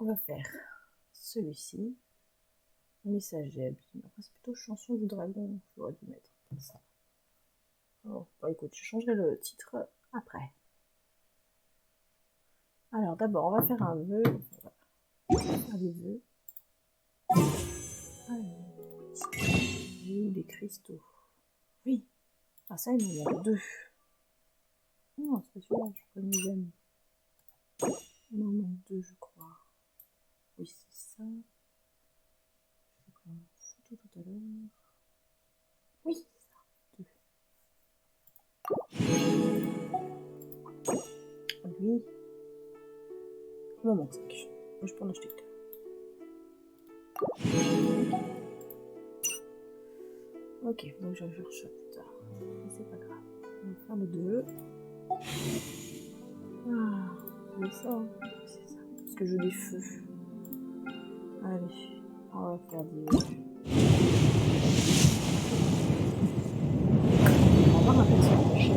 va faire celui-ci. Messager abîme. Après, c'est plutôt chanson du dragon. J'aurais dû mettre ça. Oh, bah écoute, je changerai le titre après. Alors, d'abord, on va faire un vœu. On va faire des vœux. Des cristaux. Oui. Ah, ça, il m'en manque 2. Non, c'est pas celui-là, je prends mes amis. Il m'en manque 2, je crois. Oui, c'est ça. Je vais prendre une photo tout à l'heure. Oui, c'est ça. 2. Lui. Il m'en manque 5. Je peux en acheter que. Ok, donc je vais faire ça plus tard. Mais c'est pas grave. On va faire le 2. Ah, c'est ça, hein. C'est ça. Parce que je veux des feux. Allez, on va faire des... On va voir un peu ça prochain.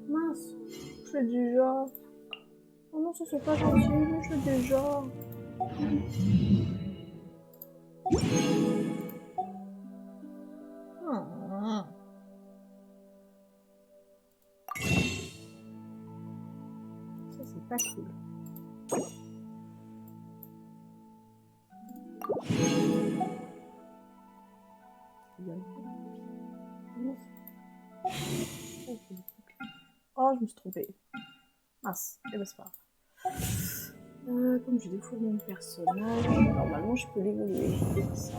Mince, je fais déjà. Oh non, ça c'est pas gentil, mais je fais déjà. Ça c'est pas cool. Oh, je me suis trompée. Mince, et ben c'est pas grave. Comme j'ai des fois le même personnage, normalement je peux l'évoluer. Ça.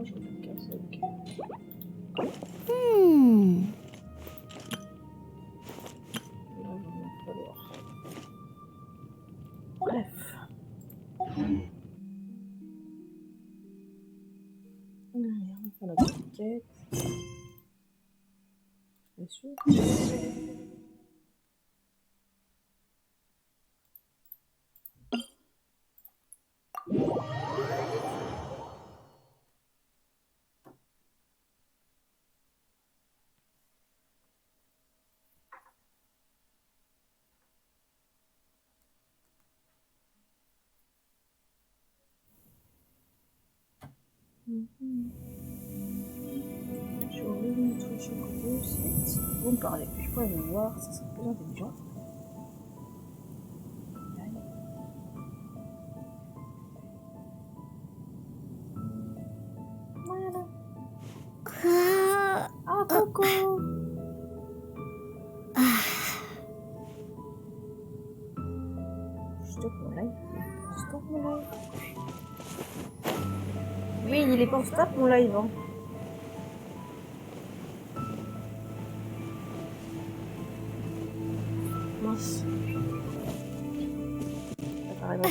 Je vais faire qu'un seul. Là, il va m'en falloir. Bref. Allez, on va faire la petite quête. Bien sûr. Je vais ouvrir une touche au côté aussi. Si vous me parlez, je pourrais vous voir, ça serait plus intelligent. Voilà. Ah, Coco! Je stoppe mon live. Je stoppe mon live. Oui, il est pas en stop mon live. Hein. Mince. Ça paraît pas.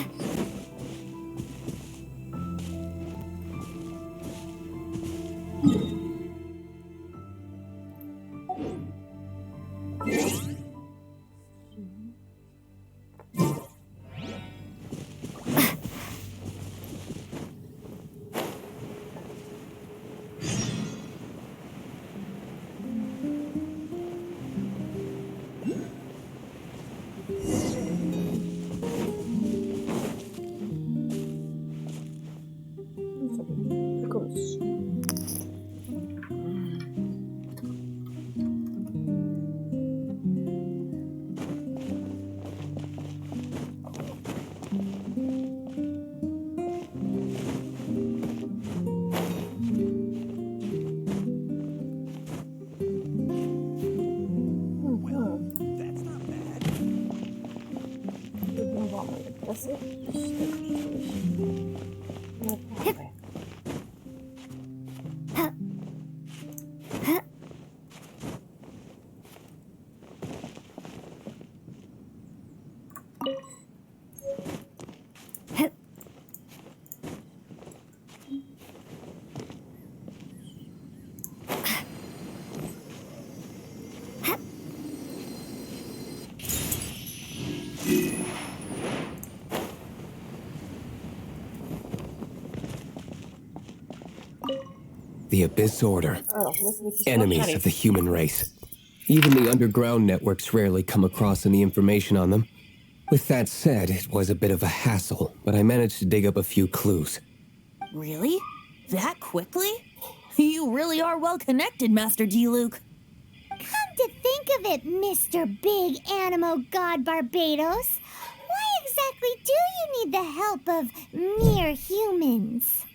The Abyss Order. Alors, je laisse mes petits Enemies soins, of the human race. Even the underground networks rarely come across any information on them. With that said, it was a bit of a hassle, but I managed to dig up a few clues. Really? That quickly? You really are well connected, Master D-Luke. Come to think of it, Mr. Big Animo God Barbados, why exactly do you need the help of mere humans?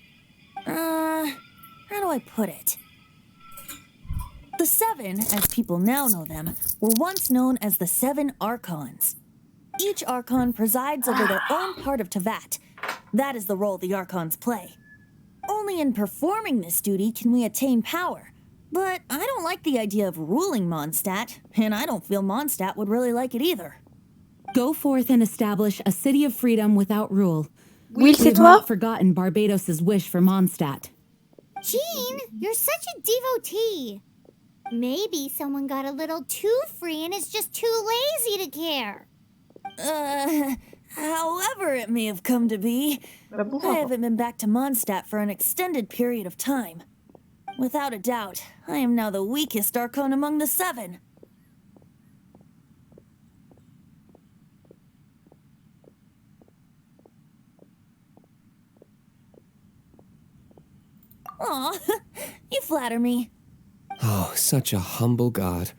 How do I put it? The Seven, as people now know them, were once known as the Seven Archons. Each Archon presides over their own part of Teyvat. That is the role the Archons play. Only in performing this duty can we attain power. But I don't like the idea of ruling Mondstadt, and I don't feel Mondstadt would really like it either. Go forth and establish a city of freedom without rule. Oui, c'est We've toi? not forgotten Barbados' wish for Mondstadt. Jean, you're such a devotee. Maybe someone got a little too free and is just too lazy to care. However it may have come to be, I haven't been back to Mondstadt for an extended period of time. Without a doubt, I am now the weakest Archon among the Seven. Aw, you flatter me. Oh, such a humble god.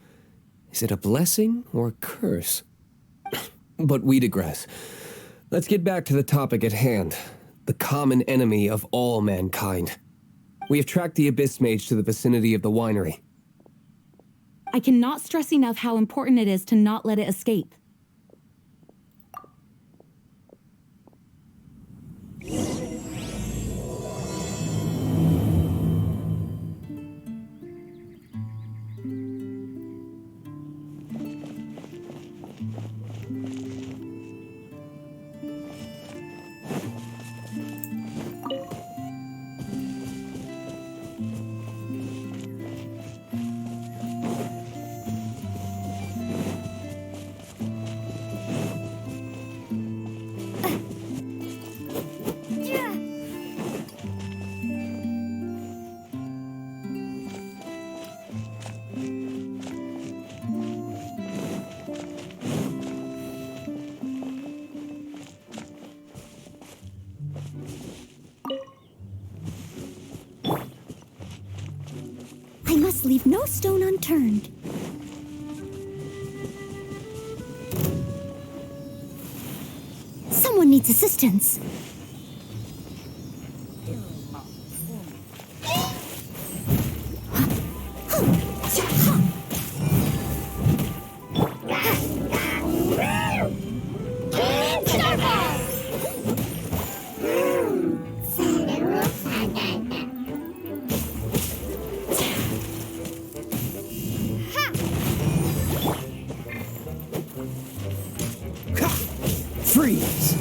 Is it a blessing or a curse? But we digress. Let's get back to the topic at hand. The common enemy of all mankind. We have tracked the Abyss Mage to the vicinity of the winery. I cannot stress enough how important it is to not let it escape. I must leave no stone unturned. Someone needs assistance. Freeze!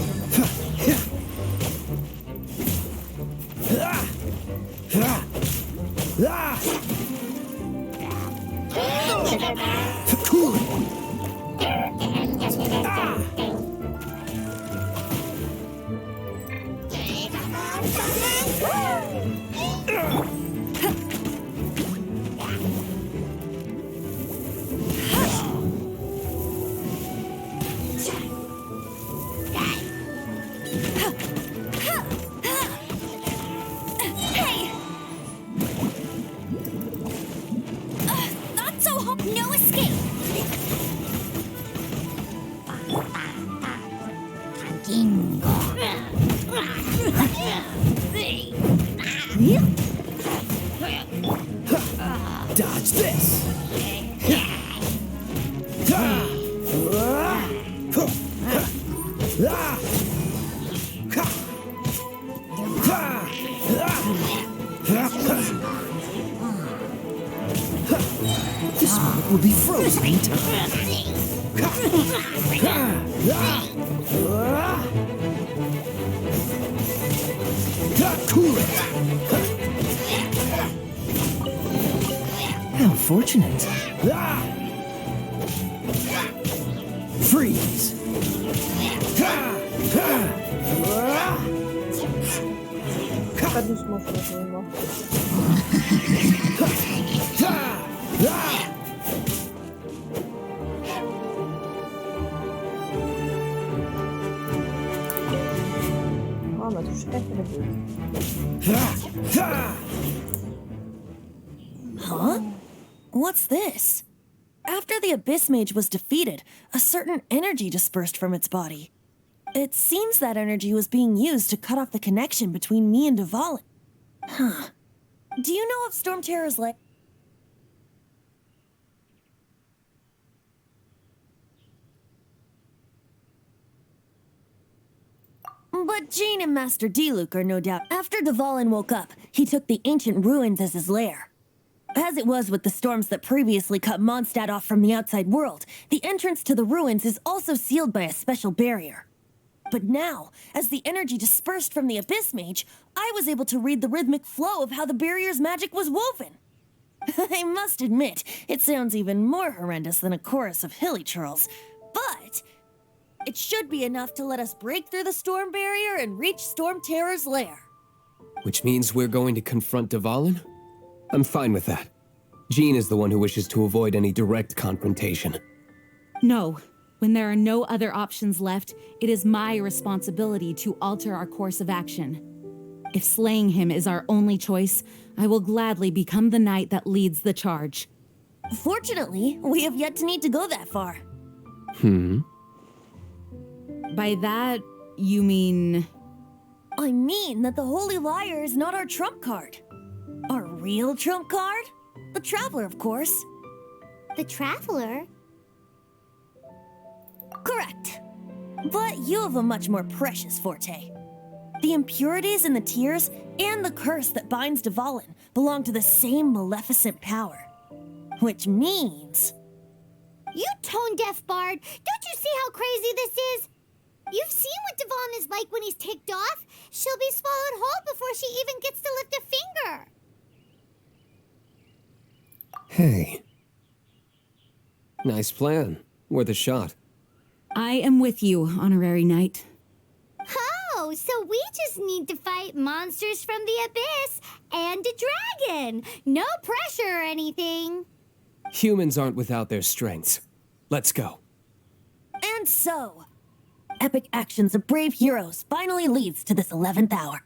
No escape! Dodge this! This one will be frozen. Cool it! How fortunate. Freeze! pas doucement, je pense, moi. Oh, on m'a touché pas que la boule. Huh? What's this? After the Abyss Mage was defeated, a certain energy dispersed from its body. It seems that energy was being used to cut off the connection between me and Dvalin. Huh. Do you know of Storm Terror's lair? But Jean and Master Diluc are no doubt. After Dvalin woke up, he took the ancient ruins as his lair. As it was with the storms that previously cut Mondstadt off from the outside world, the entrance to the ruins is also sealed by a special barrier. But now, as the energy dispersed from the Abyss Mage, I was able to read the rhythmic flow of how the barrier's magic was woven. I must admit, it sounds even more horrendous than a chorus of hilly churls, but it should be enough to let us break through the storm barrier and reach Storm Terror's lair. Which means we're going to confront Dvalin? I'm fine with that. Jean is the one who wishes to avoid any direct confrontation. No. When there are no other options left, it is my responsibility to alter our course of action. If slaying him is our only choice, I will gladly become the knight that leads the charge. Fortunately, we have yet to need to go that far. By that, you mean... I mean that the Holy Liar is not our trump card. Our real trump card? The Traveler, of course. The Traveler? Correct. But you have a much more precious forte. The impurities in the tears and the curse that binds Dvalin belong to the same maleficent power. Which means... You tone-deaf bard! Don't you see how crazy this is? You've seen what Dvalin is like when he's ticked off. She'll be swallowed whole before she even gets to lift a finger. Hey. Nice plan. Worth a shot. I am with you, honorary knight. Oh, so we just need to fight monsters from the abyss and a dragon. No pressure or anything. Humans aren't without their strengths. Let's go. And so, epic actions of brave heroes finally leads to this 11th hour.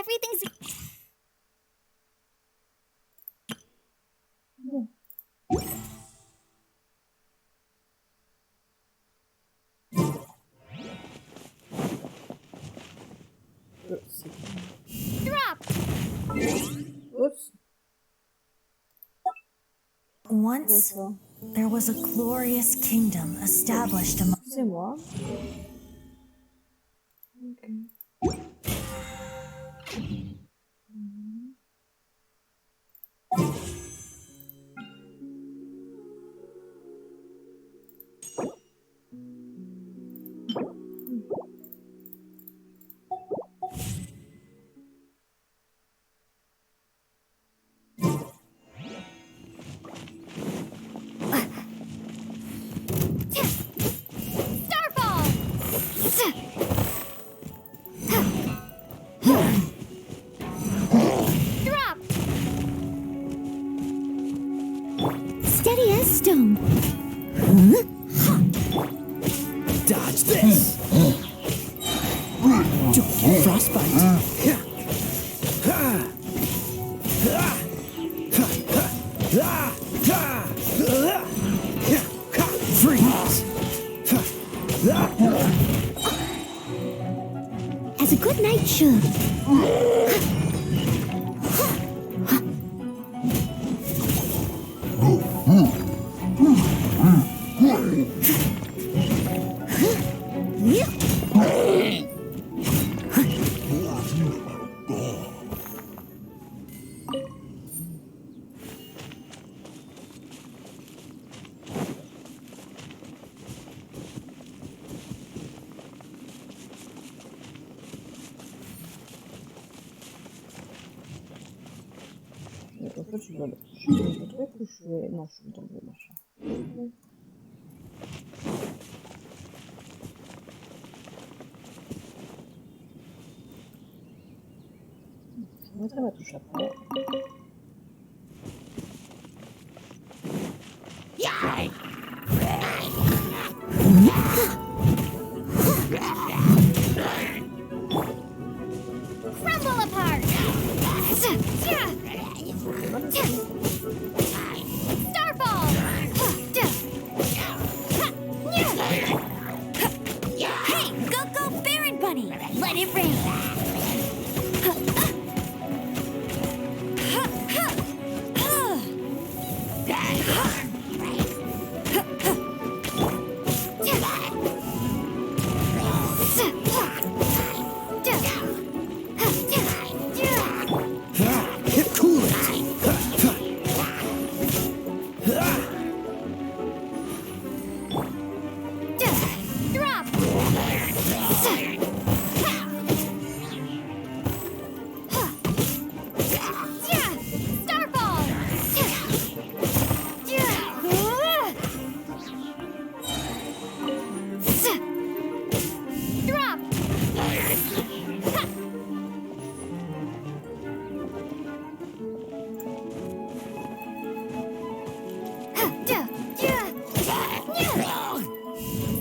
Everything's... Drop! Oups. Once, there was a glorious kingdom established among... C'est moi. Ok. Starfall! Drop! Steady as stone. Dodge this! Don't get frostbite! Freeze! As a good knight should. Donc en fait, je dois le truc ou je vais... Non, je vais dans le machin. Je mettrai ma touche après. Crumble apart! Starfall! Hey, go, Baron Bunny! Let it rain! Cool it! Drop!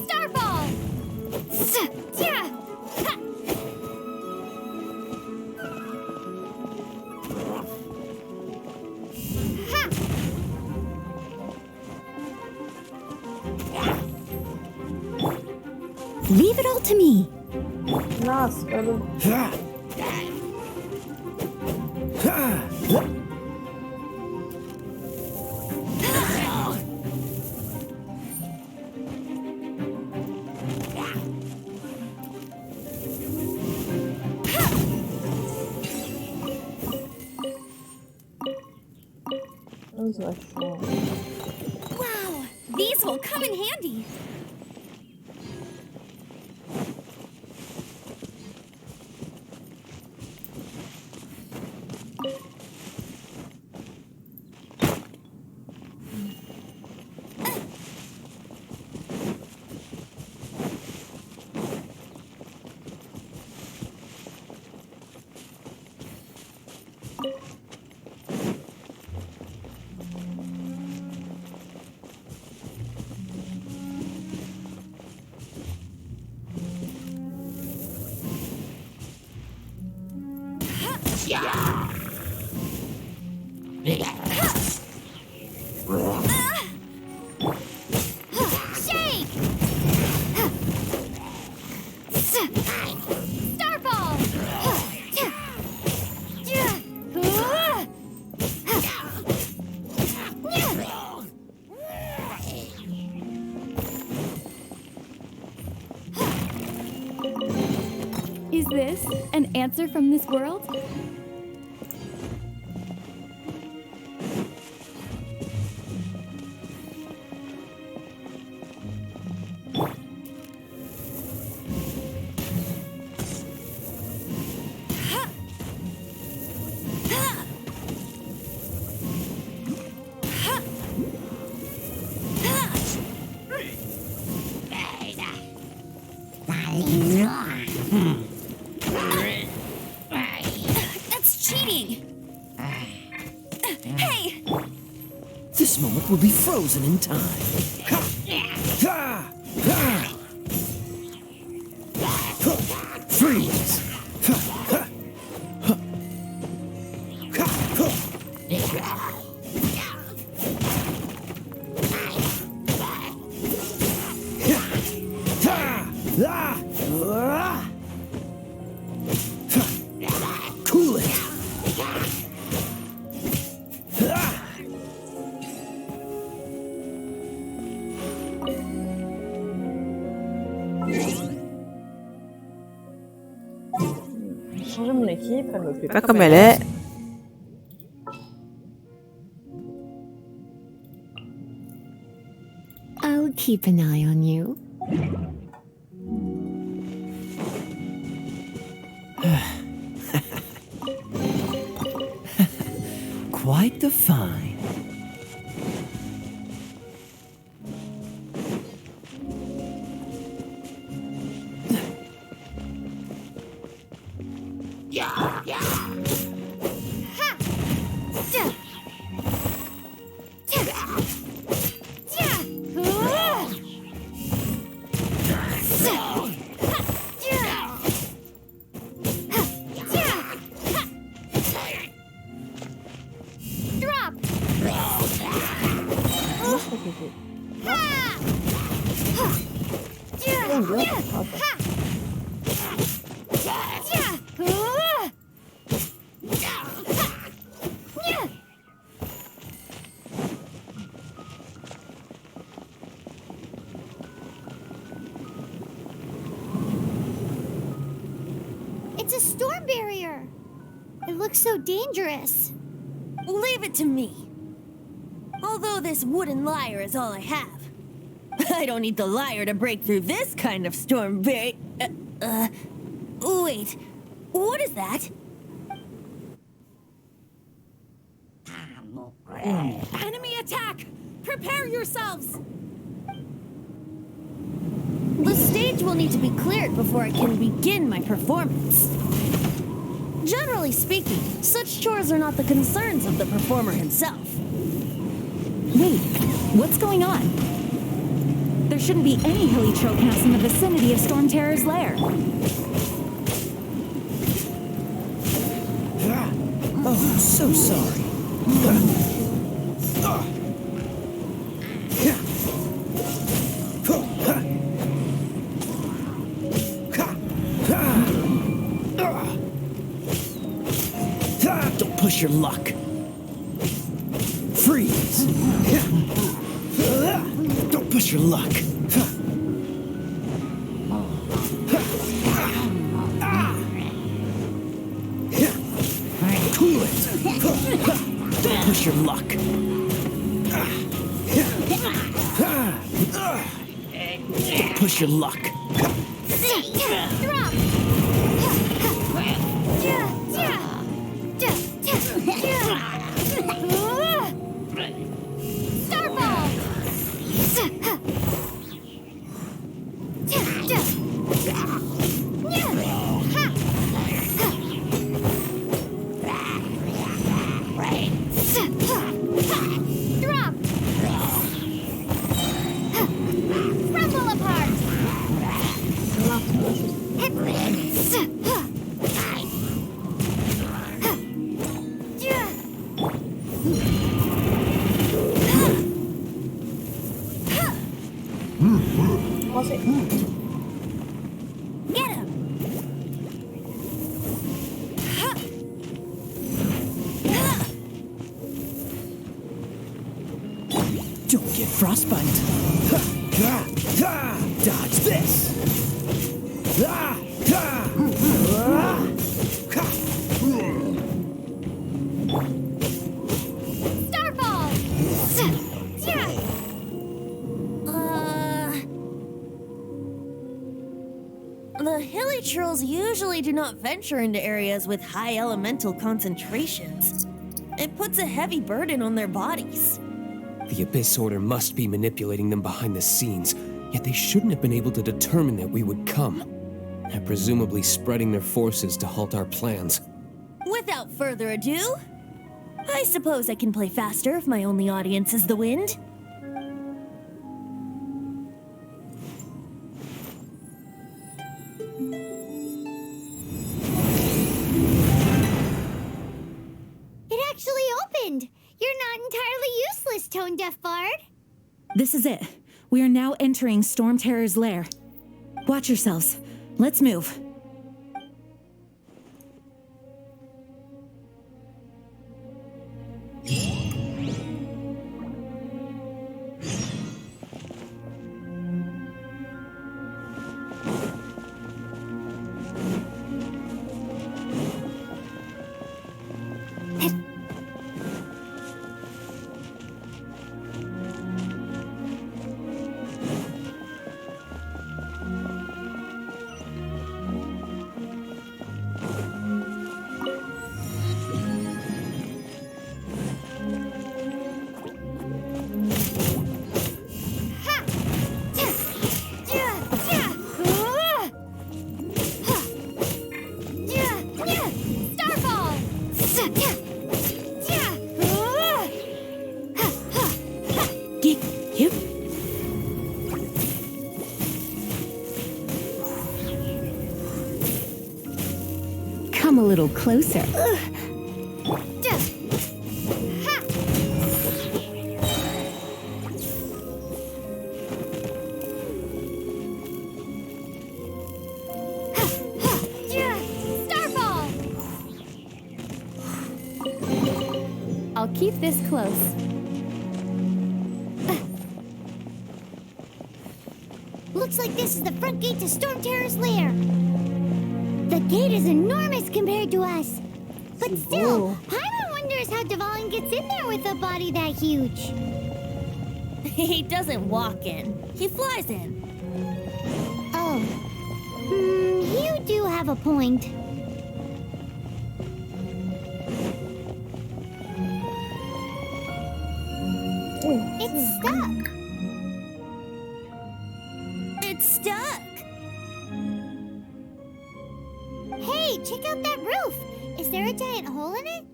Starfall! Drop! Starfall! Leave it all to me. Non, c'est pas bon. Oh, c'est vachement... Wow, these will come in handy. Shake! Starball! Is this an answer from this world? That's cheating! Hey! This moment will be frozen in time. Freeze! Cool it! Changer mon équipe, elle me plaît Pas comme elle est. I'll keep an eye on you. Quite the find. Drop! It's a storm barrier. It looks so dangerous. Leave it to me. Although this wooden lyre is all I have. I don't need the lyre to break through this kind of storm wait, what is that? Enemy attack! Prepare yourselves! The stage will need to be cleared before I can begin my performance. Generally speaking, such chores are not the concerns of the performer himself. Wait, what's going on? There shouldn't be any hilly tropnass in the vicinity of Storm Terror's lair. Oh, so sorry. Don't push your luck. Freeze! Don't push your luck. Cool it! Don't push your luck. Don't push your luck. Drop! Starball! Drop! Rumble apart! Get him! Don't get frostbite. Dodge this. Starfall! The hilly trolls usually do not venture into areas with high elemental concentrations. It puts a heavy burden on their bodies. The Abyss Order must be manipulating them behind the scenes, yet they shouldn't have been able to determine that we would come. They're presumably spreading their forces to halt our plans. Without further ado, I suppose I can play faster if my only audience is the wind. It actually opened! You're not entirely useless, Tone Deaf Bard. This is it. We are now entering Storm Terror's lair. Watch yourselves. Let's move. Come a little closer. I'll keep this close. Looks like this is the front gate to Storm Terror's lair. The gate is enormous compared to us. But still, Paimon wonders how Dvalin gets in there with a body that huge. He doesn't walk in, he flies in. Oh. You do have a point. It's stuck. It's stuck. Hey, check out that roof. Is there a giant hole in it?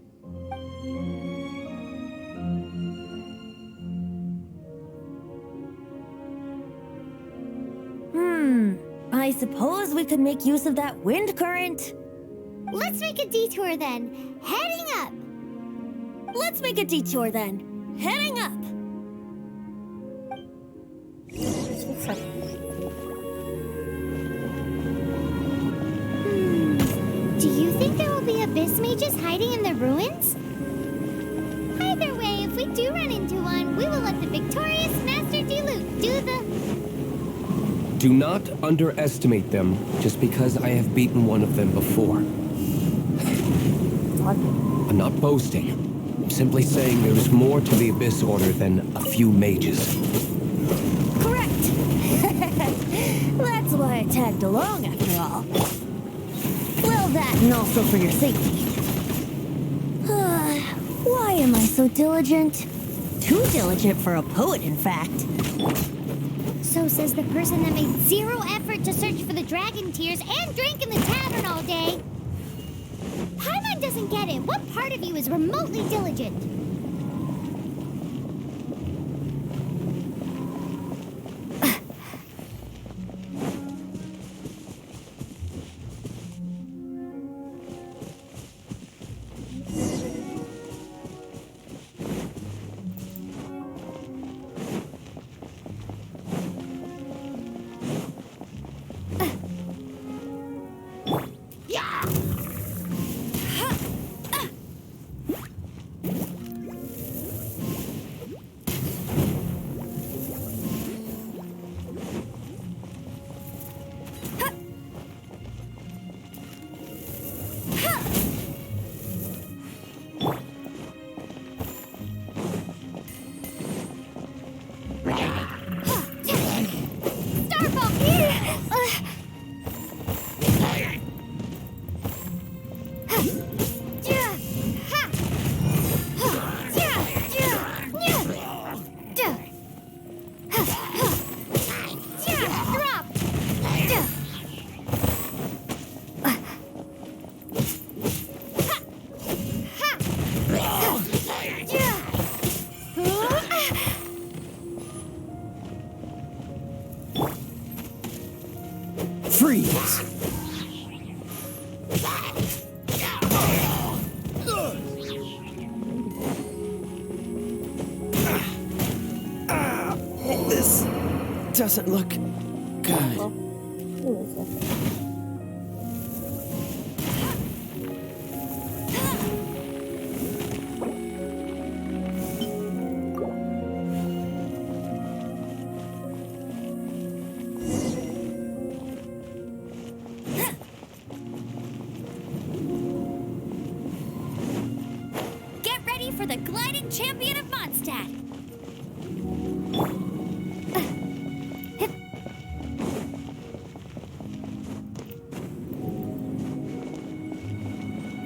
I suppose we could make use of that wind current. Let's make a detour then. Heading up. Let's make a detour then. Heading up. Do you think there will be abyss mages hiding in the ruins? Either way, if we do run into one, we will let the victorious Master Diluc do the... Do not underestimate them just because I have beaten one of them before. I'm not boasting. I'm simply saying there is more to the Abyss Order than a few mages. Correct. That's why I tagged along after all. Well, that and also for your safety. Why am I so diligent? Too diligent for a poet, in fact. So says the person that made zero effort to search for the dragon tears and drank in the tavern all day. Paimon doesn't get it. What part of you is remotely diligent? doesn't look good. Get ready for the gliding champion of Mondstadt.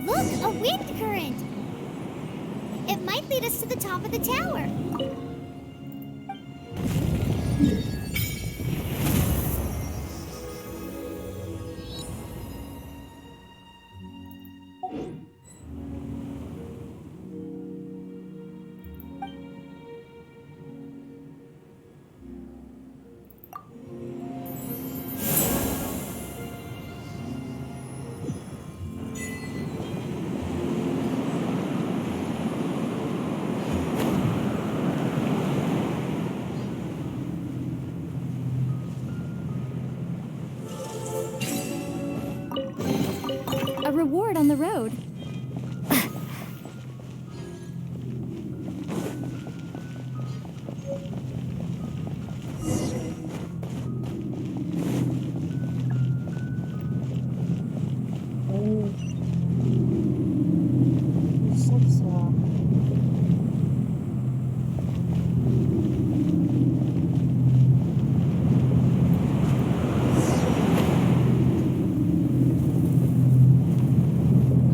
Look, a wind current. It might lead us to the top of the tower. A reward on the road.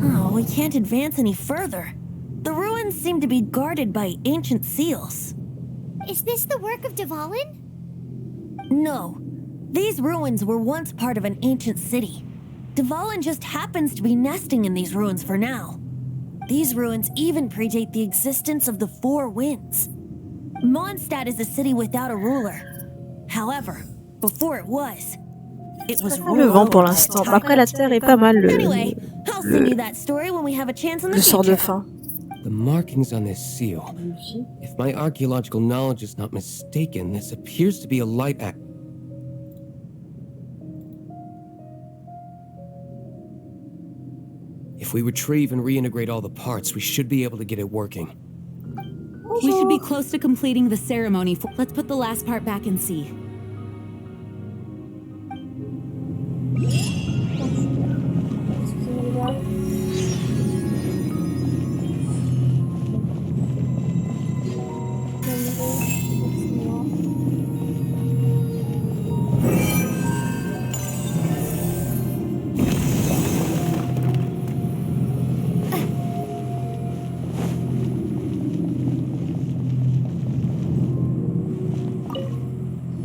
Oh, we can't advance any further. The ruins seem to be guarded by ancient seals. Is this the work of Dvalin? No, these ruins were once part of an ancient city. Dvalin just happens to be nesting in these ruins for now. These ruins even predate the existence of the Four Winds. Mondstadt is a city without a ruler. However, before it was Le vent pour l'instant. Après la terre est pas mal Anyway, I'll send you that story when we have a chance in the le sort de future. fin. The markings on this seal. If my archaeological knowledge is not mistaken, this appears to be a light act. If we retrieve and reintegrate all the parts, we should be able to get it working. We should be close to completing the ceremony. Let's put the last part back and see.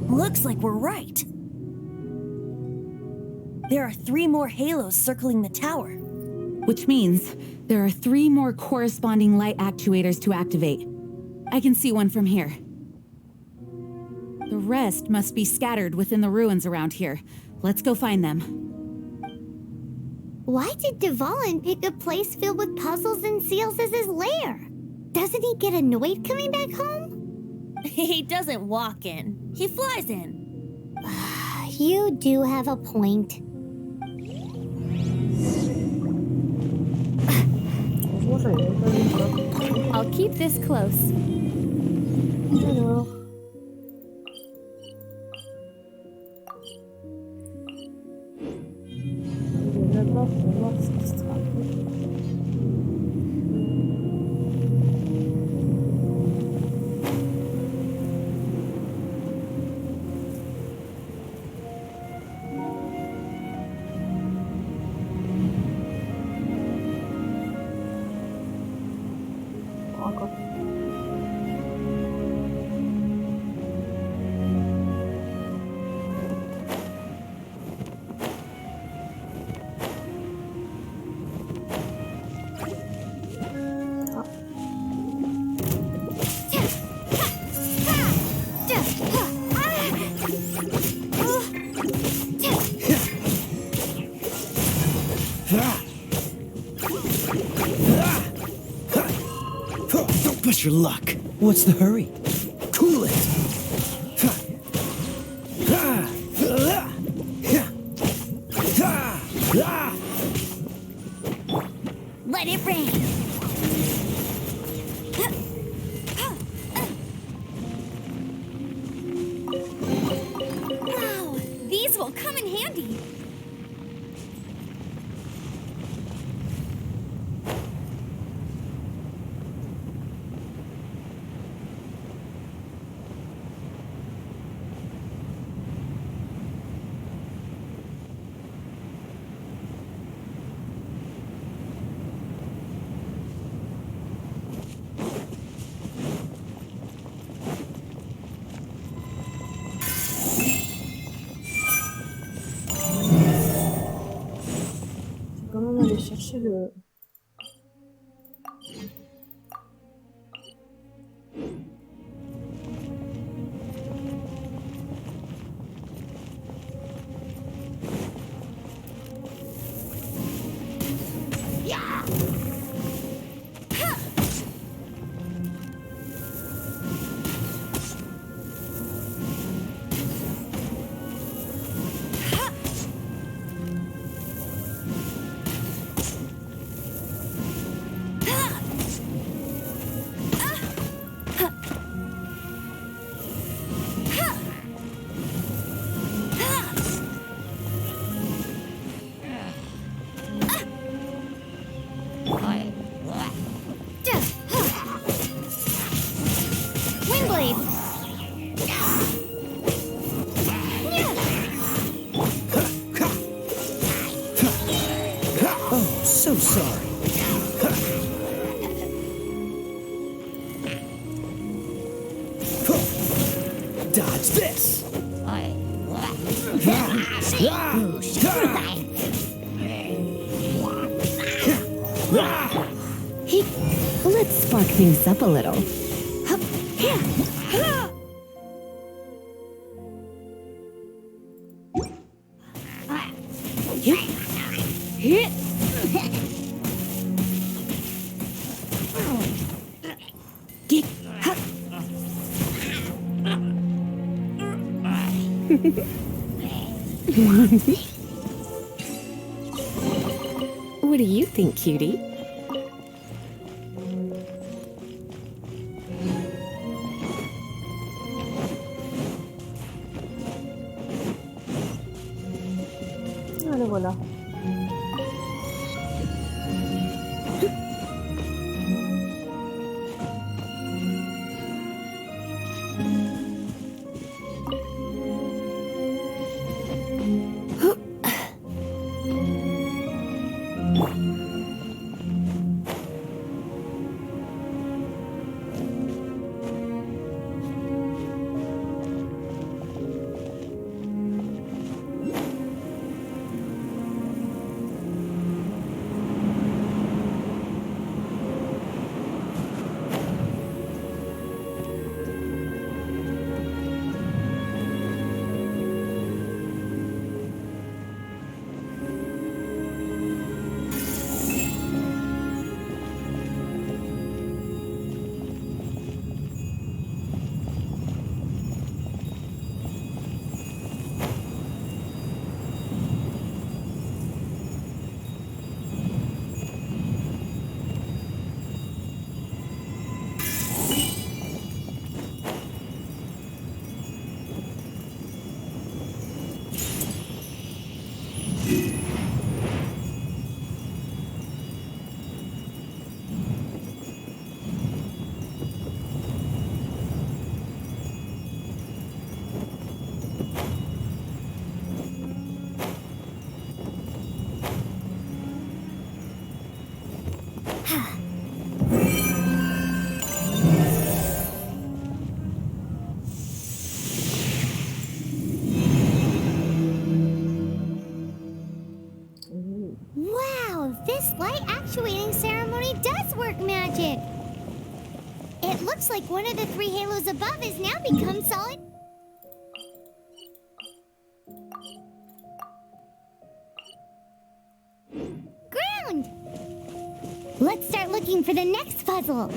Looks like we're right. There are 3 more halos circling the tower. Which means there are 3 more corresponding light actuators to activate. I can see one from here. The rest must be scattered within the ruins around here. Let's go find them. Why did Dvalin pick a place filled with puzzles and seals as his lair? Doesn't he get annoyed coming back home? He doesn't walk in. He flies in. You do have a point. I'll keep this close. Alors. Là-bas, faut voir ce qui se trame. Encore. Don't push your luck. What's the hurry? Cool it. Let it rain. Wow, these will come in handy. Je vais quand même aller chercher le... Oh, so sorry. Dodge this. Hey, let's spark things up a little. What do you think, cutie? Ah, le voilà. Wow, this light actuating ceremony does work magic. It looks like one of the three halos above has now become solid ground. Let's start looking for the next puzzle.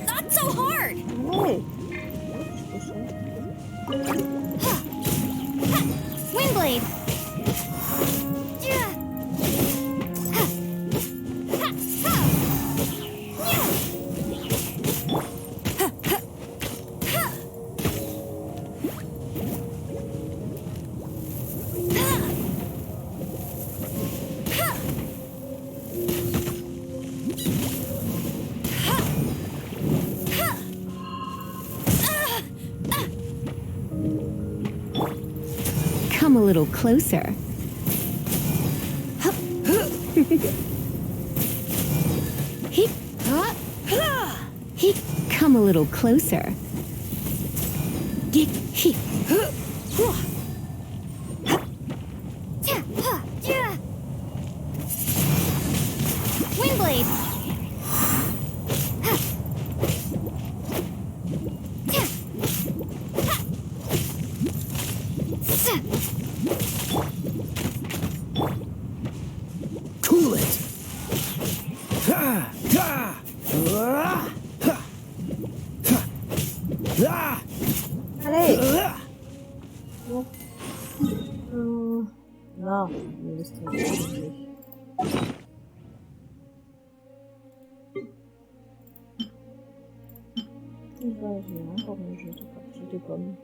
Not so hard! Ouais. Windblade! Come a little closer. He, he, come a little closer. He, Windblade! Cool it. Ha! Ha! Ah! Ha! Ha! Ah! Allez. Ah! Non, mais laisse tomber. J'ai encore mieux, j'ai des pommes.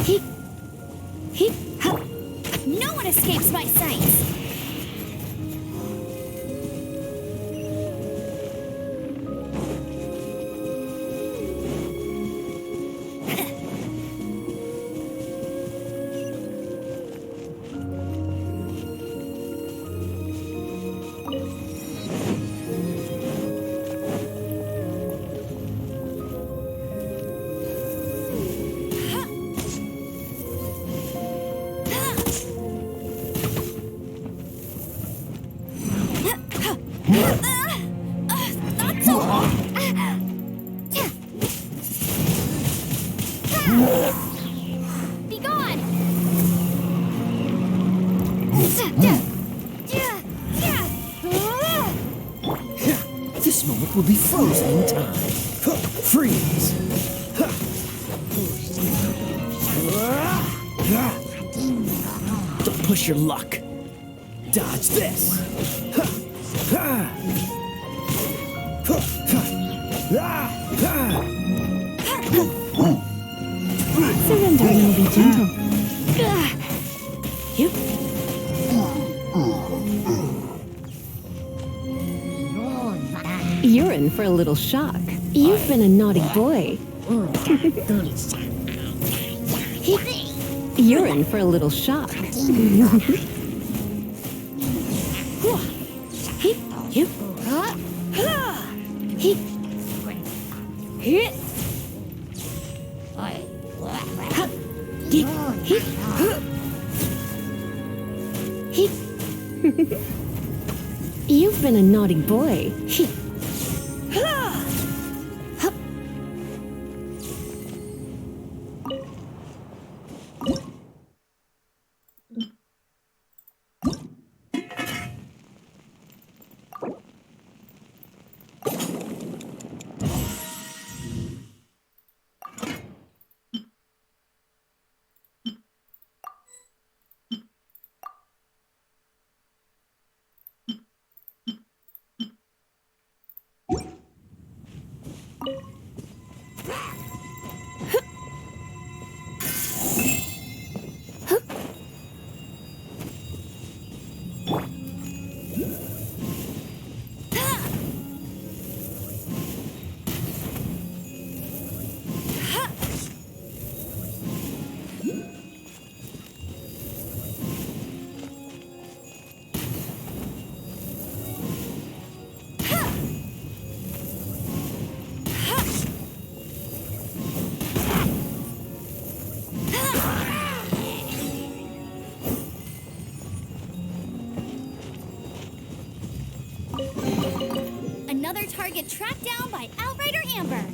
he, he, No one escapes my sights! Not so hard! Be gone! This moment will be frozen in time. Freeze! Don't push your luck. Dodge this. surrender and be gentle. You, you're in for a little shock. You've been a naughty boy. You're in for a little shock. You've been a naughty boy. Another target tracked down by Outrider Amber.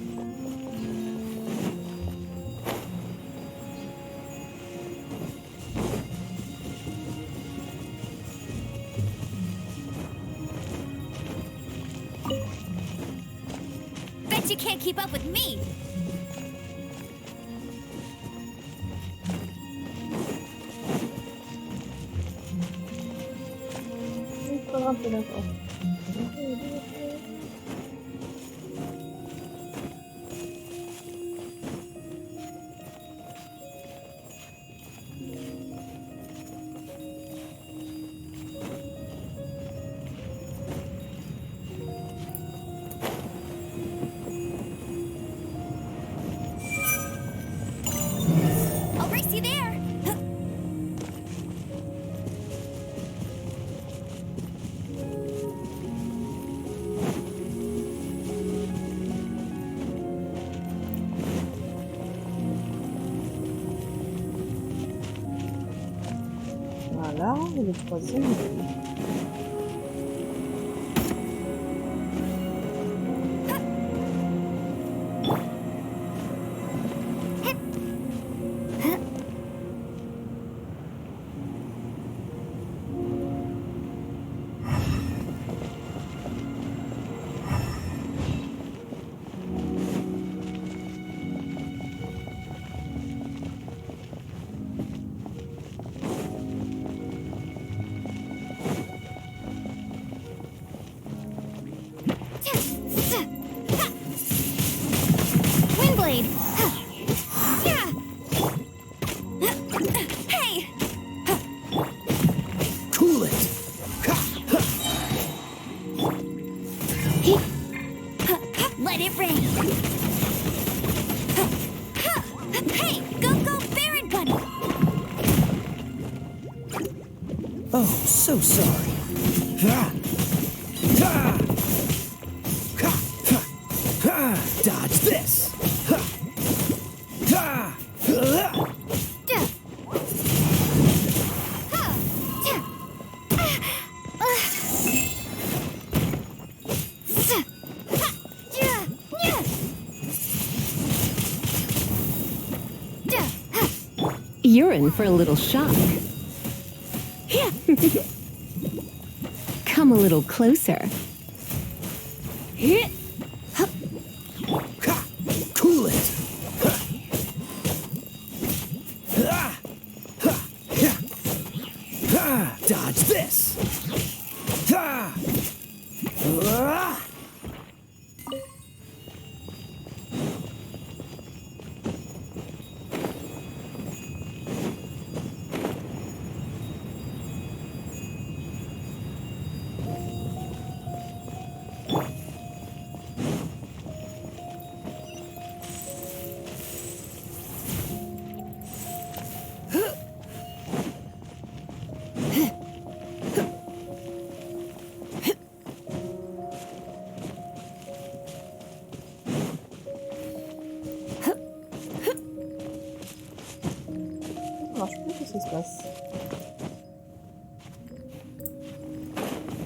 Bet you can't keep up with me. Encore un peu d'accord. I'll race you there. Voilà, et le troisième. Windblade. Hey, Cool it. let it rain. Hey, go, Baron Bunny. Oh, so sorry. Dodge this. You're in for a little shock. Come a little closer. Cool it. Dodge this. Alors, je sais pas ce qui se passe.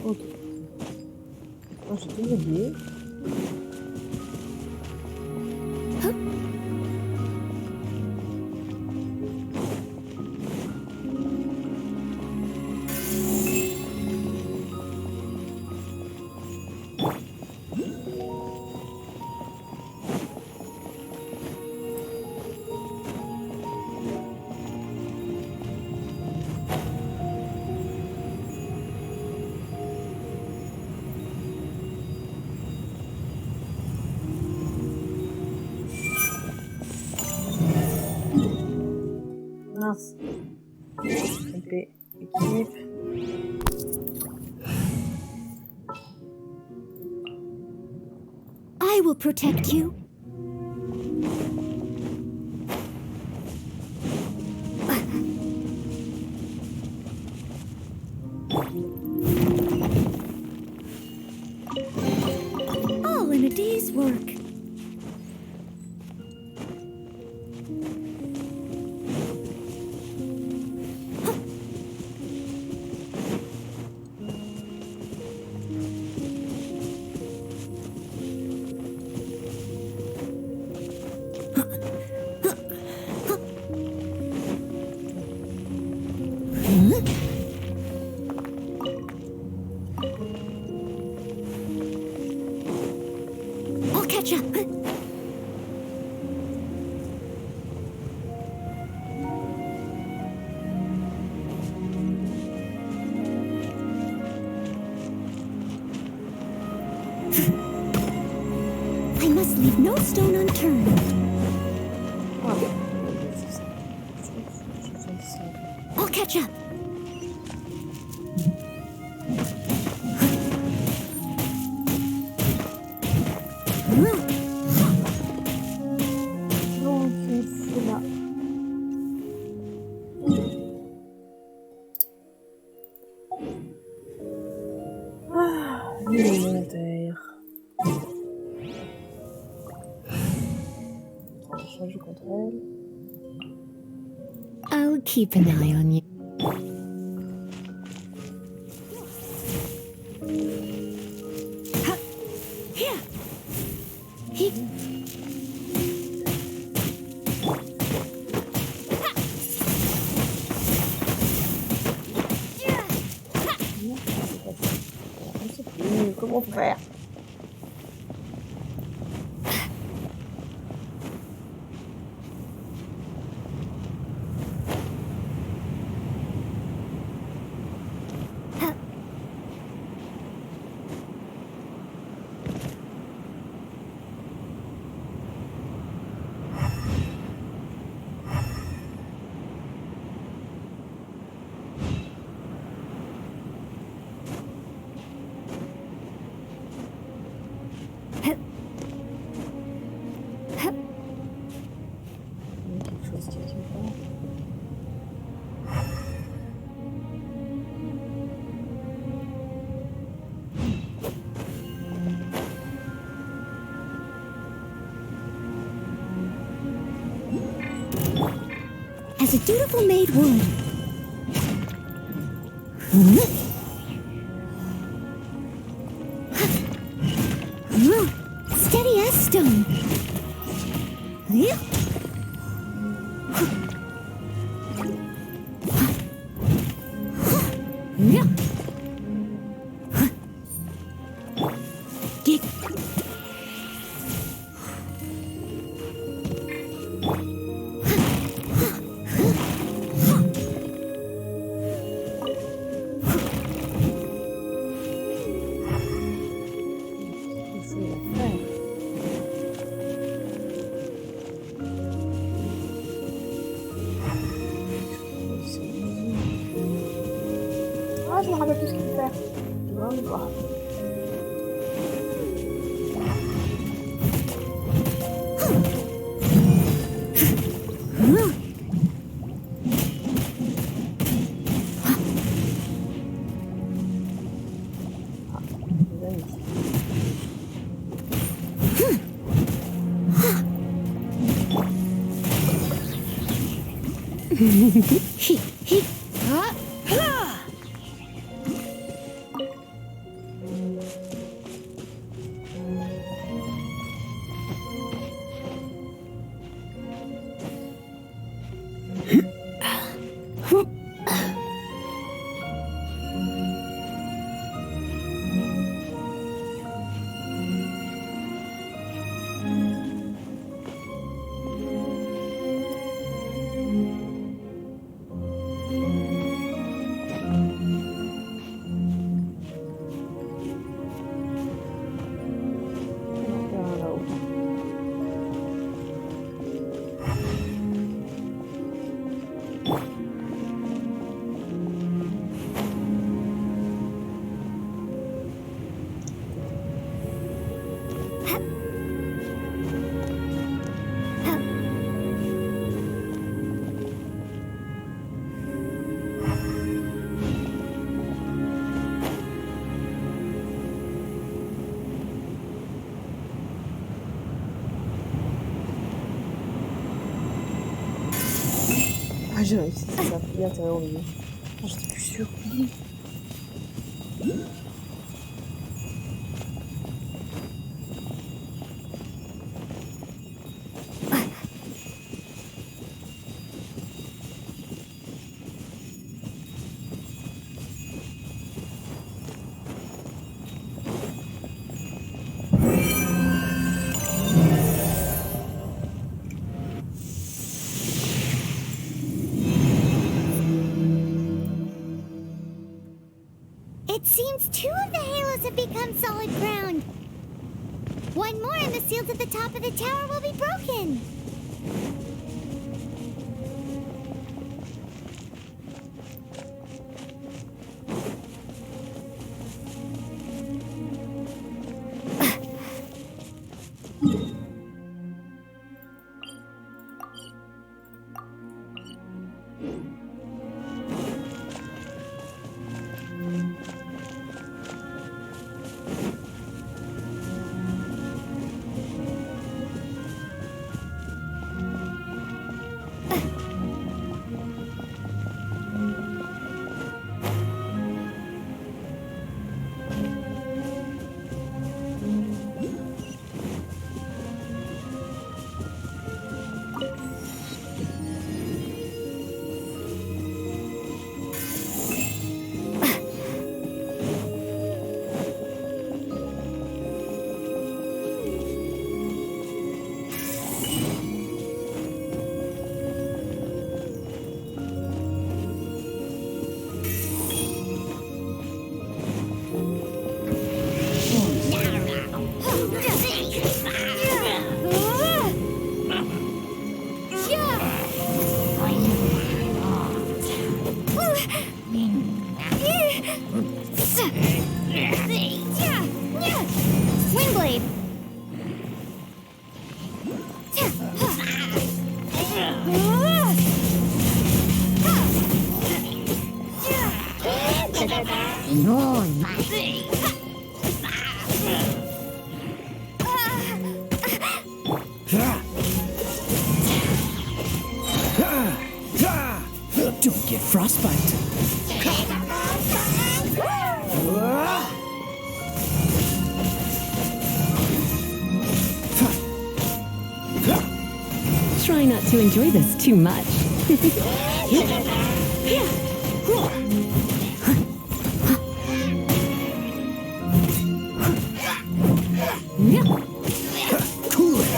Ok. Moi, j'ai tout oublié. Mince. Trompé. Équipe. I will protect you. All in a day's work. I'll catch up. I must leave no stone unturned. I'll catch up. Non, c'est là. Ah, élémentaire. On va changer contre elle. I'll keep an eye on you. Je sais plus comment faire. Quelque chose qui tient pas. As a dutiful maid would. Steady as stone. Ah, je me rappelle plus ce qu'il faut faire. Je dois le voir. Ah, j'ai réussi, c'est ça. Il y a intérêt au milieu. Ah, j'étais plus sûre. It seems 2 of the halos have become solid ground. 1 more and the seals at the top of the tower will be broken. Windblade. Don't get frostbite. Try not to enjoy this too much. Cool it.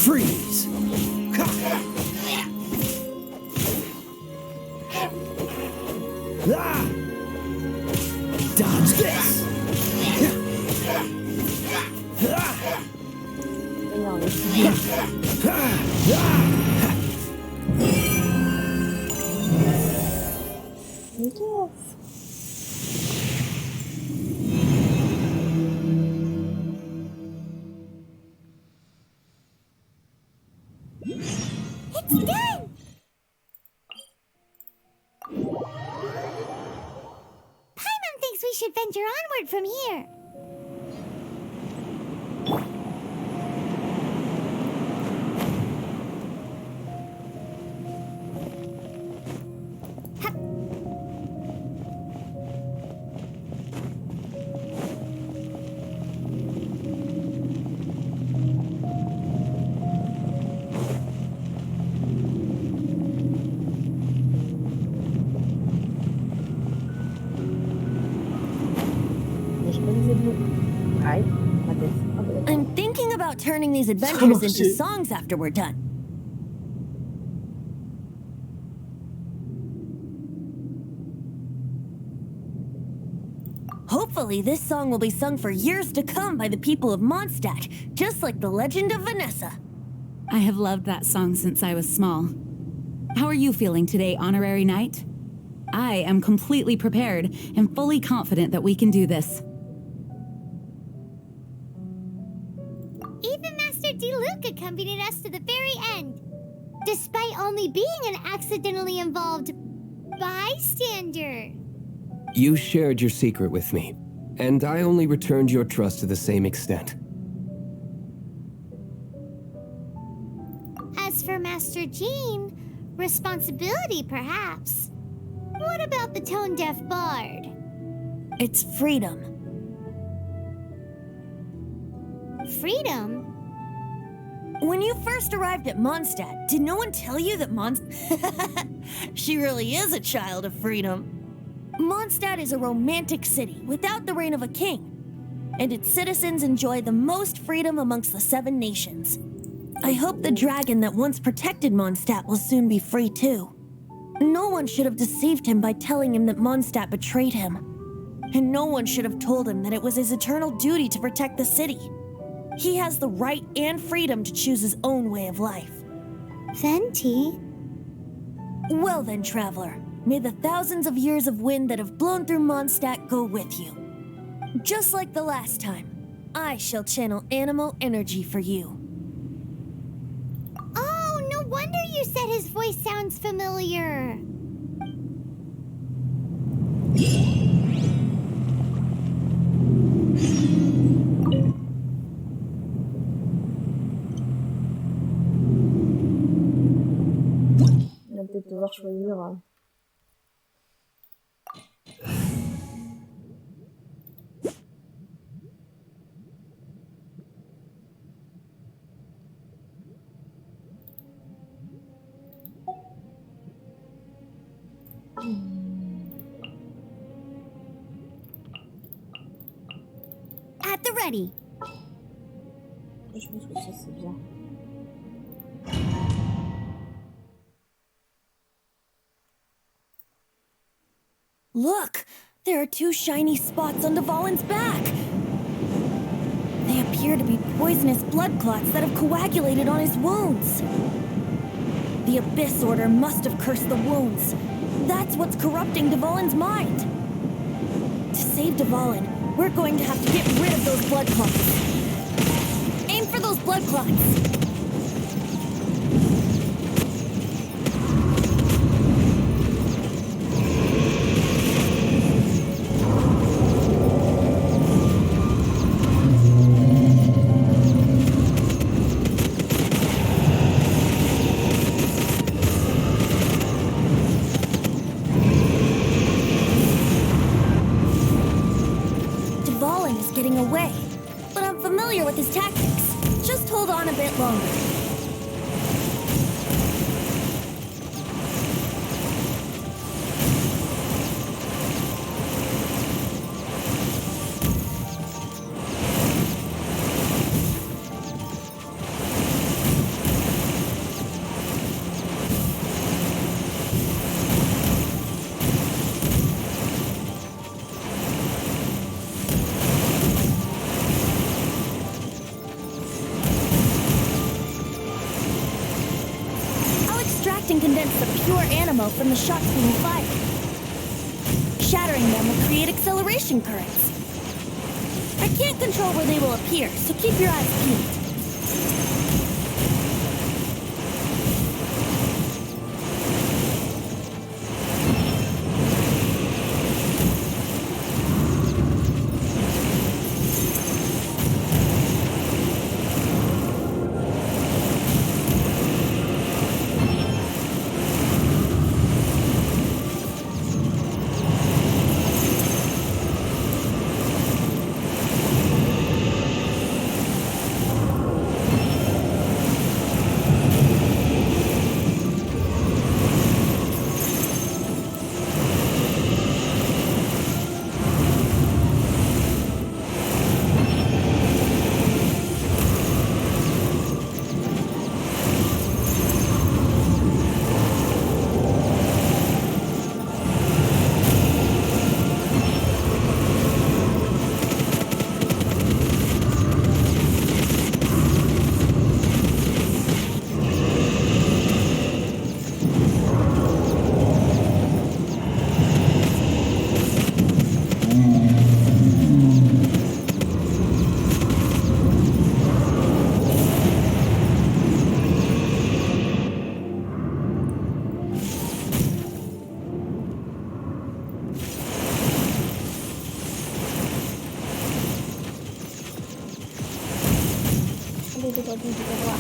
Freeze. Dodge this. It's done! Paimon thinks we should venture onward from here. I'm thinking about turning these adventures into songs after we're done. Hopefully, this song will be sung for years to come by the people of Mondstadt, just like the legend of Vanessa. I have loved that song since I was small. How are you feeling today, Honorary Knight? I am completely prepared and fully confident that we can do this. Even Master Diluc accompanied us to the very end, despite only being an accidentally involved bystander. You shared your secret with me. and I only returned your trust to the same extent. As for Master Jean, responsibility perhaps. What about the tone-deaf bard? It's freedom. Freedom? When you first arrived at Mondstadt, did no one tell you that She really is a child of freedom. Mondstadt is a romantic city without the reign of a king, and its citizens enjoy the most freedom amongst the 7 nations. I hope the dragon that once protected Mondstadt will soon be free too. No one should have deceived him by telling him that Mondstadt betrayed him. And no one should have told him that it was his eternal duty to protect the city. He has the right and freedom to choose his own way of life. Venti? Well then, traveler, may the thousands of years of wind that have blown through Mondstadt go with you. Just like the last time, I shall channel animal energy for you. Oh, no wonder you said his voice sounds familiar. Il va peut-être devoir choisir. At the ready. Je pense que ça c'est bien. Look! There are 2 shiny spots on Dvalin's back! They appear to be poisonous blood clots that have coagulated on his wounds. The Abyss Order must have cursed the wounds. That's what's corrupting Dvalin's mind. To save Dvalin, we're going to have to get rid of those blood clots. Aim for those blood clots! Getting away, but I'm familiar with his tactics. Just hold on a bit longer. And condense the pure animal from the shots being fired. Shattering them will create acceleration currents. I can't control where they will appear, so keep your eyes peeled. Bonne nuit, au revoir.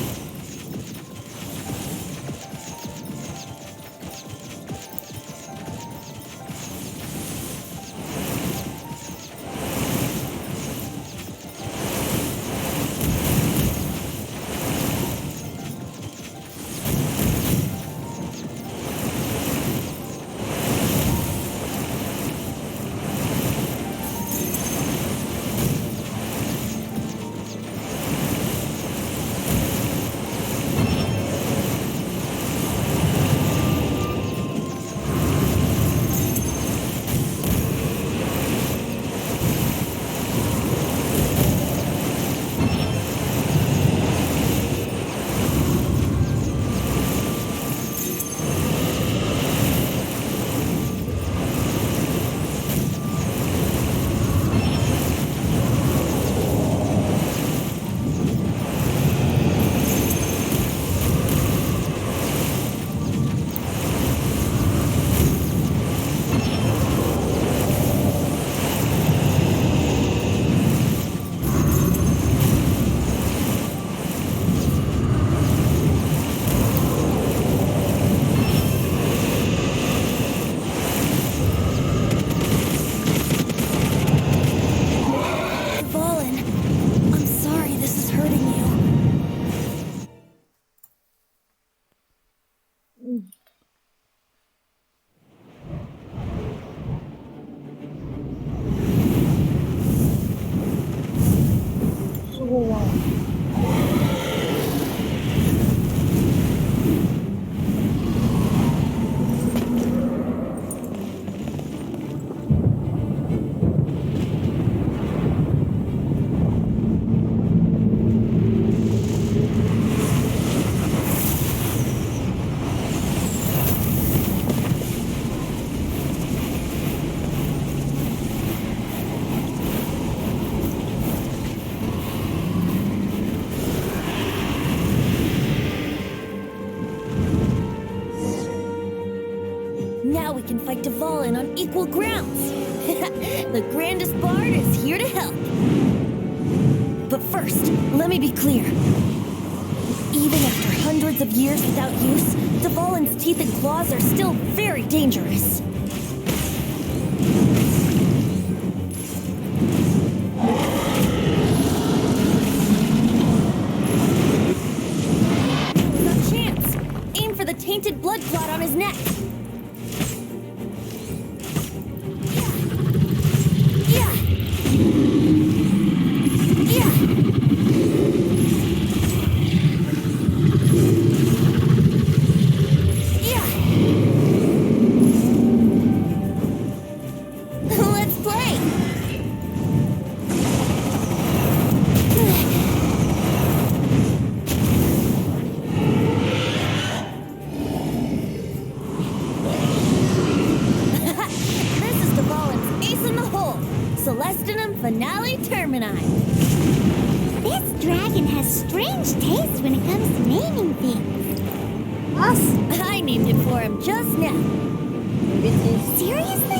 Now we can fight Dvalin on equal grounds. The grandest bard is here to help. But first, let me be clear. Even after hundreds of years without use, Dvalin's teeth and claws are still very dangerous. Now's our chance. Aim for the tainted blood clot on his neck. Finale Termini. This dragon has strange taste when it comes to naming things. Us? I named it for him just now. Seriously?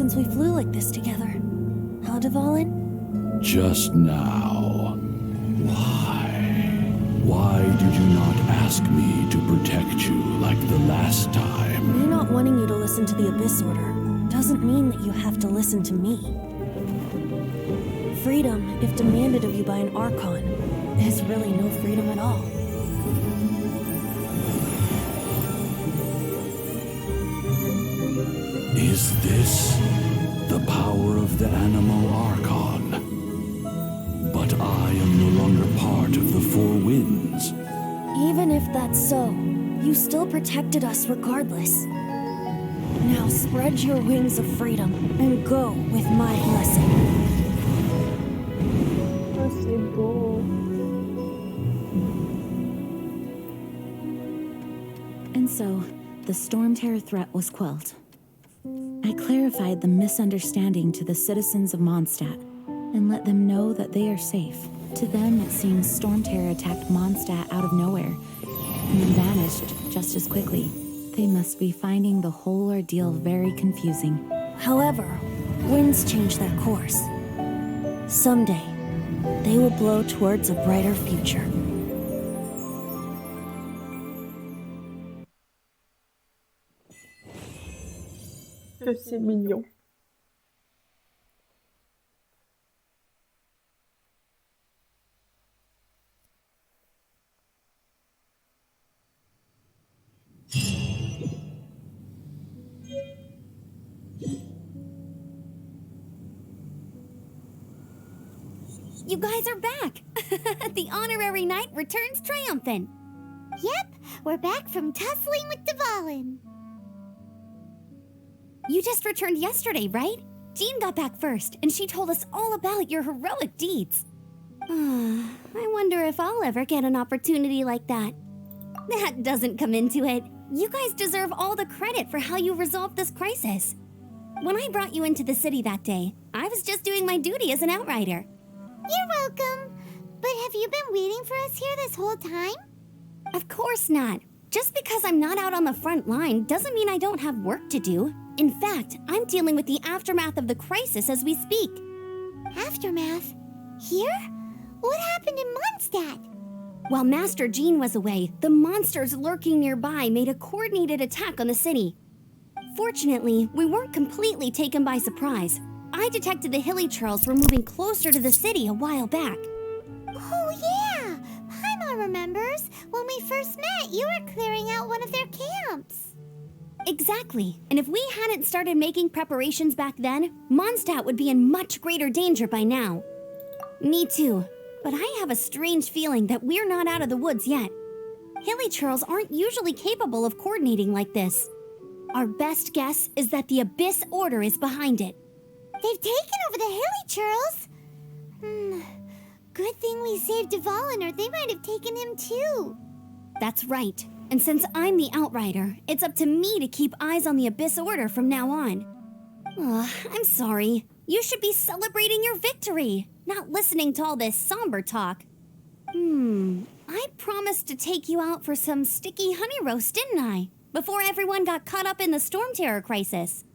since we flew like this together. Huh, Dvalin? Just now. Why? Why did you not ask me to protect you like the last time? Me not wanting you to listen to the Abyss Order doesn't mean that you have to listen to me. Freedom, if demanded of you by an Archon, is really no freedom at all. Is this the power of the Animo Archon? But I am no longer part of the Four Winds. Even if that's so, you still protected us regardless. Now spread your wings of freedom and go with my blessing. Oh, c'est beau. And so, the Storm Terror threat was quelled. I clarified the misunderstanding to the citizens of Mondstadt and let them know that they are safe. To them, it seems Storm Terror attacked Mondstadt out of nowhere and then vanished just as quickly. They must be finding the whole ordeal very confusing. However, winds change their course. Someday, they will blow towards a brighter future. Que c'est mignon. You guys are back! The honorary knight returns triumphant. Yep, we're back from tussling with Dvalin. You just returned yesterday, right? Jean got back first, and she told us all about your heroic deeds. I wonder if I'll ever get an opportunity like that. That doesn't come into it. You guys deserve all the credit for how you resolved this crisis. When I brought you into the city that day, I was just doing my duty as an outrider. You're welcome. But have you been waiting for us here this whole time? Of course not. Just because I'm not out on the front line doesn't mean I don't have work to do. In fact, I'm dealing with the aftermath of the crisis as we speak. Aftermath? Here? What happened in Mondstadt? While Master Jean was away, the monsters lurking nearby made a coordinated attack on the city. Fortunately, we weren't completely taken by surprise. I detected the Hilly Churls were moving closer to the city a while back. Oh yeah! Paimon remembers. When we first met, you were clearing out one of their camps. Exactly. And if we hadn't started making preparations back then, Mondstadt would be in much greater danger by now. Me too. But I have a strange feeling that we're not out of the woods yet. Hilly Churls aren't usually capable of coordinating like this. Our best guess is that the Abyss Order is behind it. They've taken over the Hilly Churls? Good thing we saved Dvalin, or they might have taken him too. That's right. And since I'm the Outrider, it's up to me to keep eyes on the Abyss Order from now on. I'm sorry. You should be celebrating your victory, not listening to all this somber talk. I promised to take you out for some sticky honey roast, didn't I? Before everyone got caught up in the Storm Terror crisis.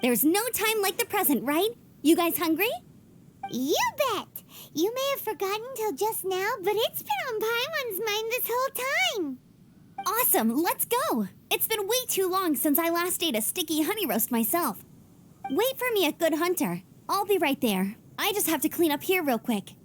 There's no time like the present, right? You guys hungry? You bet! You may have forgotten till just now, but it's been on Paimon's mind this whole time. Awesome, let's go! It's been way too long since I last ate a sticky honey roast myself. Wait for me at Good Hunter. I'll be right there. I just have to clean up here real quick.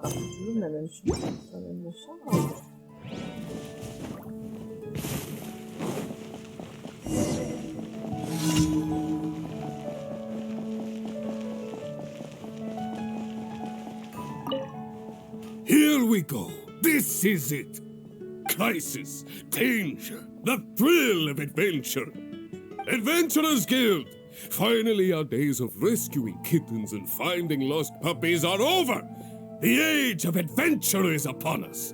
Toujours la même chose, la même chambre. Here we go. This is it. Crisis, danger, the thrill of adventure. Adventurers Guild. Finally, our days of rescuing kittens and finding lost puppies are over. The age of adventure is upon us.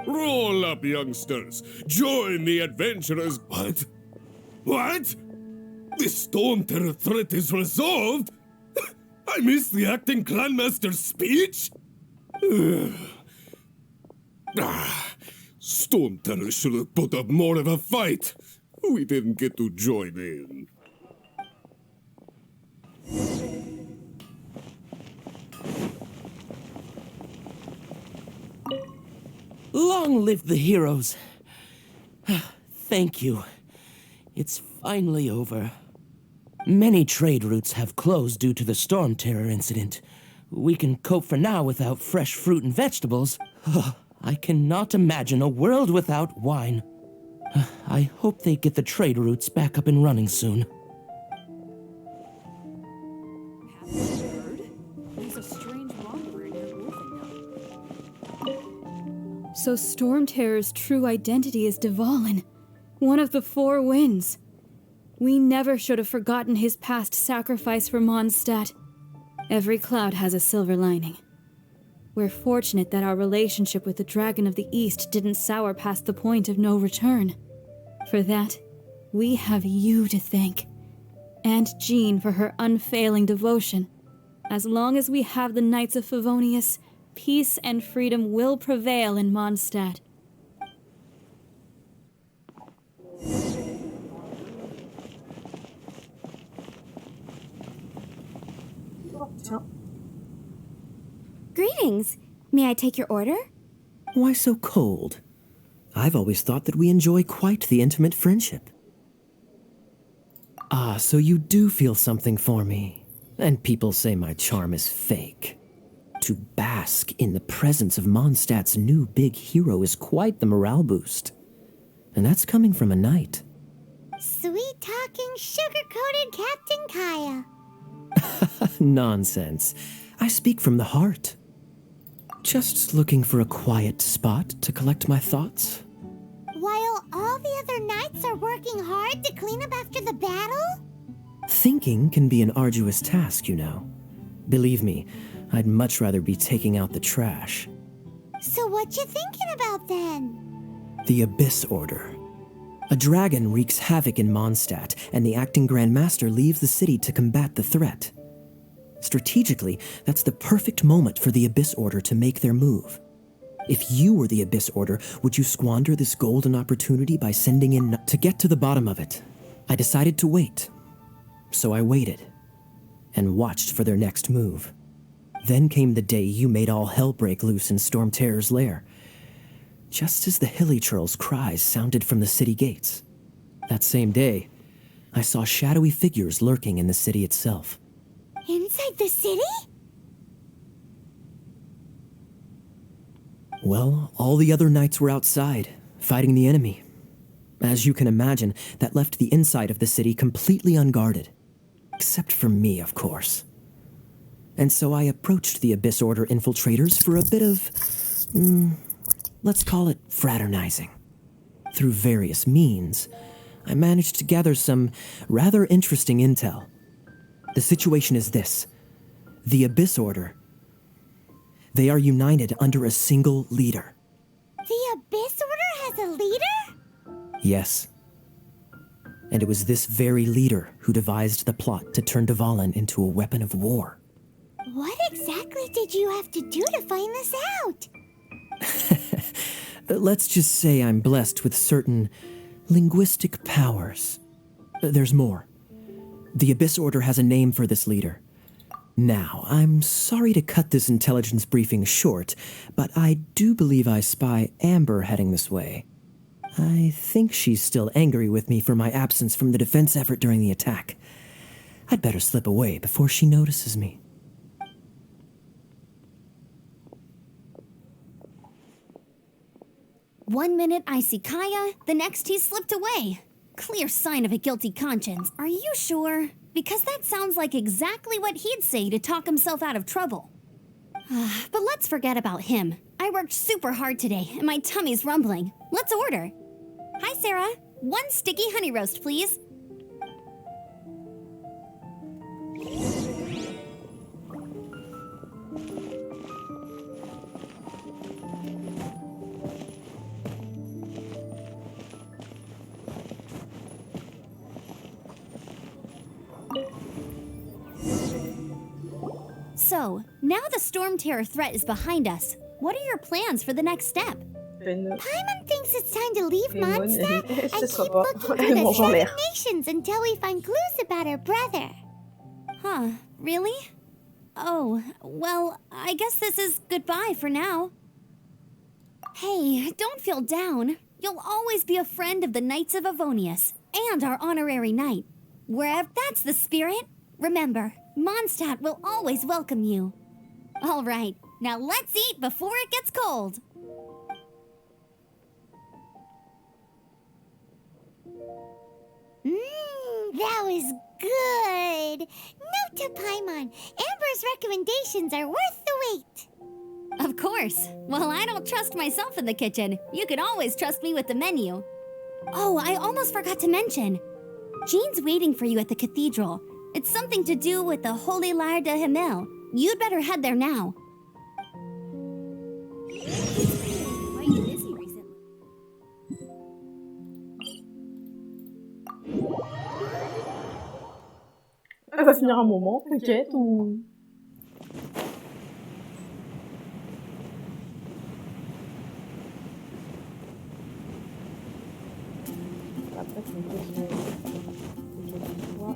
Roll up, youngsters. Join the adventurers. What? What? The Storm Terror threat is resolved? I missed the acting Clanmaster's speech? Storm Terror should have put up more of a fight. We didn't get to join in. Long live the heroes. Thank you. It's finally over. Many trade routes have closed due to the Storm Terror incident. We can cope for now without fresh fruit and vegetables. I cannot imagine a world without wine. I hope they get the trade routes back up and running soon. There's a strange wanderer near Wolfenhill. So Storm Terror's true identity is Dvalin, one of the Four Winds. We never should have forgotten his past sacrifice for Mondstadt. Every cloud has a silver lining. We're fortunate that our relationship with the Dragon of the East didn't sour past the point of no return. For that, we have you to thank. And Jean for her unfailing devotion. As long as we have the Knights of Favonius, peace and freedom will prevail in Mondstadt. Greetings. May I take your order? Why so cold? I've always thought that we enjoy quite the intimate friendship. Ah, so you do feel something for me. And people say my charm is fake. To bask in the presence of Mondstadt's new big hero is quite the morale boost. And that's coming from a knight. Sweet-talking, sugar-coated Captain Kaya. Nonsense. I speak from the heart. Just looking for a quiet spot to collect my thoughts. While all the other knights are working hard to clean up after the battle? Thinking can be an arduous task, you know. Believe me, I'd much rather be taking out the trash. So what you thinking about then? The Abyss Order. A dragon wreaks havoc in Mondstadt, and the acting Grand Master leaves the city to combat the threat. Strategically, that's the perfect moment for the Abyss Order to make their move. If you were the Abyss Order, would you squander this golden opportunity by sending in... To get to the bottom of it, I decided to wait. So I waited, and watched for their next move. Then came the day you made all hell break loose in Storm Terror's lair. Just as the Hilly Churl's cries sounded from the city gates. That same day, I saw shadowy figures lurking in the city itself. Inside the city? Well, all the other knights were outside, fighting the enemy. As you can imagine, that left the inside of the city completely unguarded. Except for me, of course. And so I approached the Abyss Order infiltrators for a bit of... let's call it fraternizing. Through various means, I managed to gather some rather interesting intel. The situation is this. The Abyss Order. They are united under a single leader. The Abyss Order has a leader? Yes. And it was this very leader who devised the plot to turn Dvalin into a weapon of war. What exactly did you have to do to find this out? Let's just say I'm blessed with certain linguistic powers. There's more. The Abyss Order has a name for this leader. Now, I'm sorry to cut this intelligence briefing short, but I do believe I spy Amber heading this way. I think she's still angry with me for my absence from the defense effort during the attack. I'd better slip away before she notices me. One minute I see Kaya, the next he slipped away. Clear sign of a guilty conscience. Are you sure? Because that sounds like exactly what he'd say to talk himself out of trouble. But let's forget about him. I worked super hard today, and my tummy's rumbling. Let's order. Hi, Sarah. 1 sticky honey roast, please. So, now the Storm Terror threat is behind us. What are your plans for the next step? Paimon thinks it's time to leave Mondstadt and Ce keep sera pas. looking Elle through the mange en 7 l'air. nations until we find clues about her brother. Huh, really? Oh, well, I guess this is goodbye for now. Hey, don't feel down. You'll always be a friend of the Knights of Avonius and our honorary knight. Wherever that's the spirit, remember, Mondstadt will always welcome you. All right, now let's eat before it gets cold. That was good. Note to Paimon, Amber's recommendations are worth the wait. Of course. Well, I don't trust myself in the kitchen. You can always trust me with the menu. Oh, I almost forgot to mention. Jean's waiting for you at the cathedral. It's something to do with the Holy Lyre de Himmel. You'd better head there now. Quite busy recently. Elle va finir un moment, t'inquiète, ou... Après, c'est une petite fois.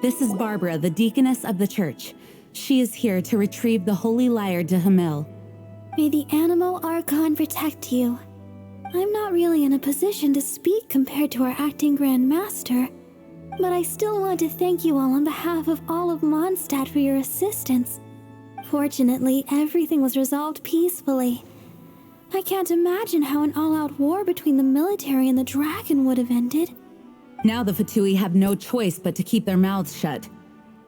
This is Barbara, the deaconess of the church. She is here to retrieve the Holy Lyre de Himmel. May the Animo Archon protect you. I'm not really in a position to speak compared to our acting Grand Master, but I still want to thank you all on behalf of all of Mondstadt for your assistance. Fortunately, everything was resolved peacefully. I can't imagine how an all-out war between the military and the dragon would have ended. Now the Fatui have no choice but to keep their mouths shut.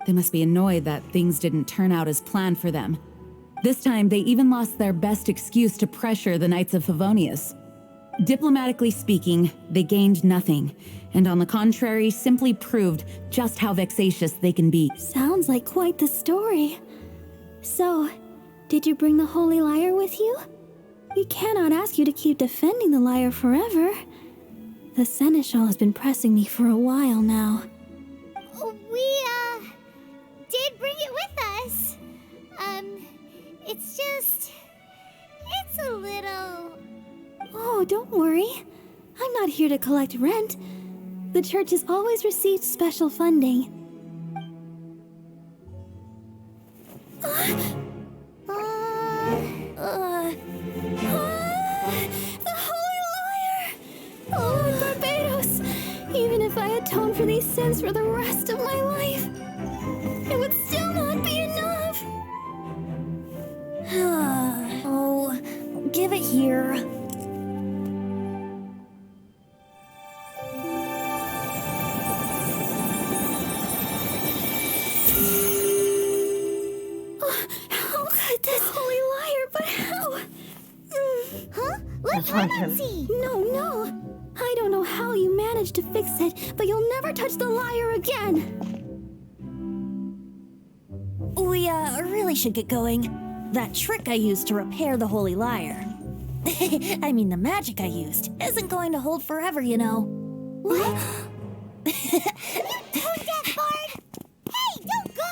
They must be annoyed that things didn't turn out as planned for them. This time, they even lost their best excuse to pressure the Knights of Favonius. Diplomatically speaking, they gained nothing, and on the contrary, simply proved just how vexatious they can be. Sounds like quite the story. So, did you bring the Holy Lyre with you? We cannot ask you to keep defending the lyre forever. The Seneschal has been pressing me for a while now. We, did bring it with us. It's a little... Oh, don't worry. I'm not here to collect rent. The church has always received special funding. The Holy Lyre! Oh, Barbados! Even if I atone for these sins for the rest of my life, it would still not be enough. Oh, give it here. How could this Holy Lyre, but how? Huh? Let's run and see. No. I don't know how you managed to fix it, but you'll never touch the lyre again. We, really should get going. That trick I used to repair the Holy Lyre. I mean, the magic I used isn't going to hold forever, you know. What? Tone deaf, Bard! Hey, don't go!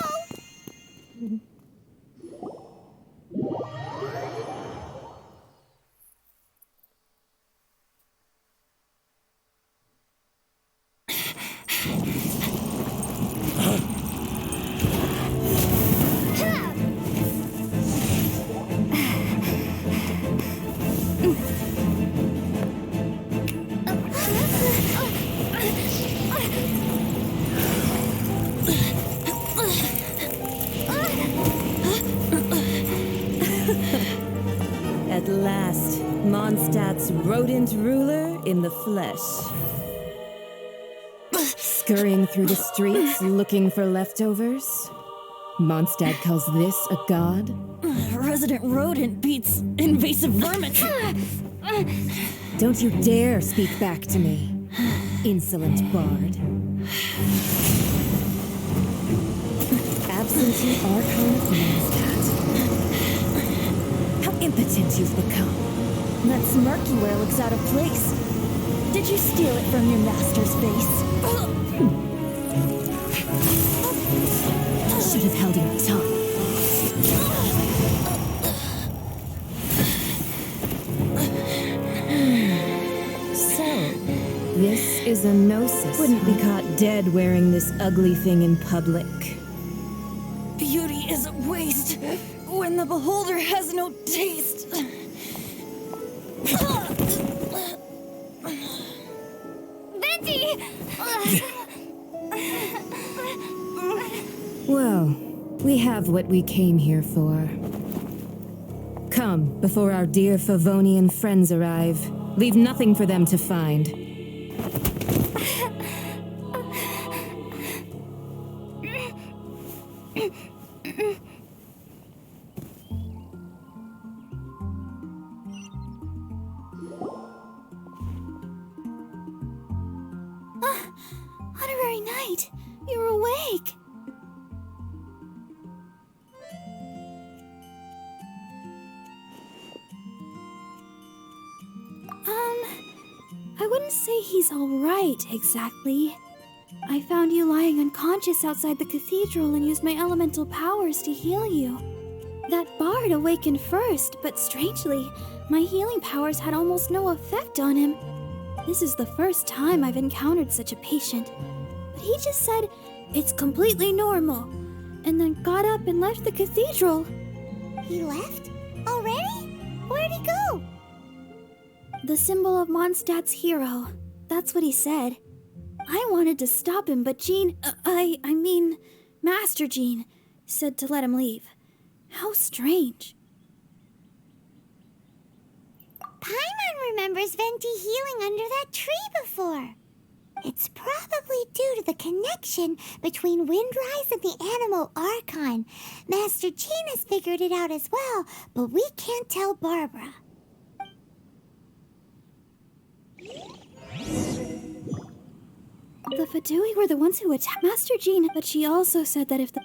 At last, Mondstadt's rodent ruler in the flesh. Scurrying through the streets looking for leftovers? Mondstadt calls this a god? Resident rodent beats invasive vermin. Don't you dare speak back to me, insolent bard. Absentee Archon of Mondstadt. How impotent you've become. That smirk you wear looks out of place. Did you steal it from your master's face? Should have held your tongue. So, this is a gnosis. Wouldn't be caught dead wearing this ugly thing in public. Beauty is a waste when the beholder has no taste. Venti! Well, we have what we came here for. Come, before our dear Favonian friends arrive. Leave nothing for them to find. Honorary Knight, you're awake. I wouldn't say he's all right, exactly. I found you lying unconscious outside the cathedral and used my elemental powers to heal you. That bard awakened first, but strangely, my healing powers had almost no effect on him. This is the first time I've encountered such a patient. But he just said, it's completely normal, and then got up and left the cathedral. He left? Already? Where'd he go? The symbol of Mondstadt's hero. That's what he said. I wanted to stop him, but Jean, I mean, Master Jean, said to let him leave. How strange. Paimon remembers Venti healing under that tree before. It's probably due to the connection between Windrise and the Animal Archon. Master Jean has figured it out as well, but we can't tell Barbara. The Fadui were the ones who attacked Master Jean, but she also said that if the...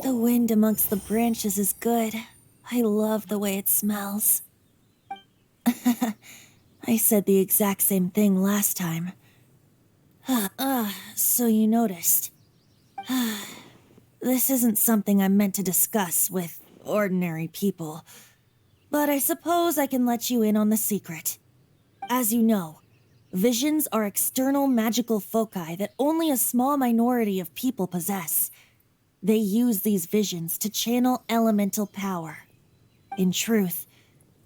The wind amongst the branches is good. I love the way it smells. I said the exact same thing last time. So you noticed. This isn't something I'm meant to discuss with ordinary people, but I suppose I can let you in on the secret. As you know, visions are external magical foci that only a small minority of people possess. They use these visions to channel elemental power. In truth,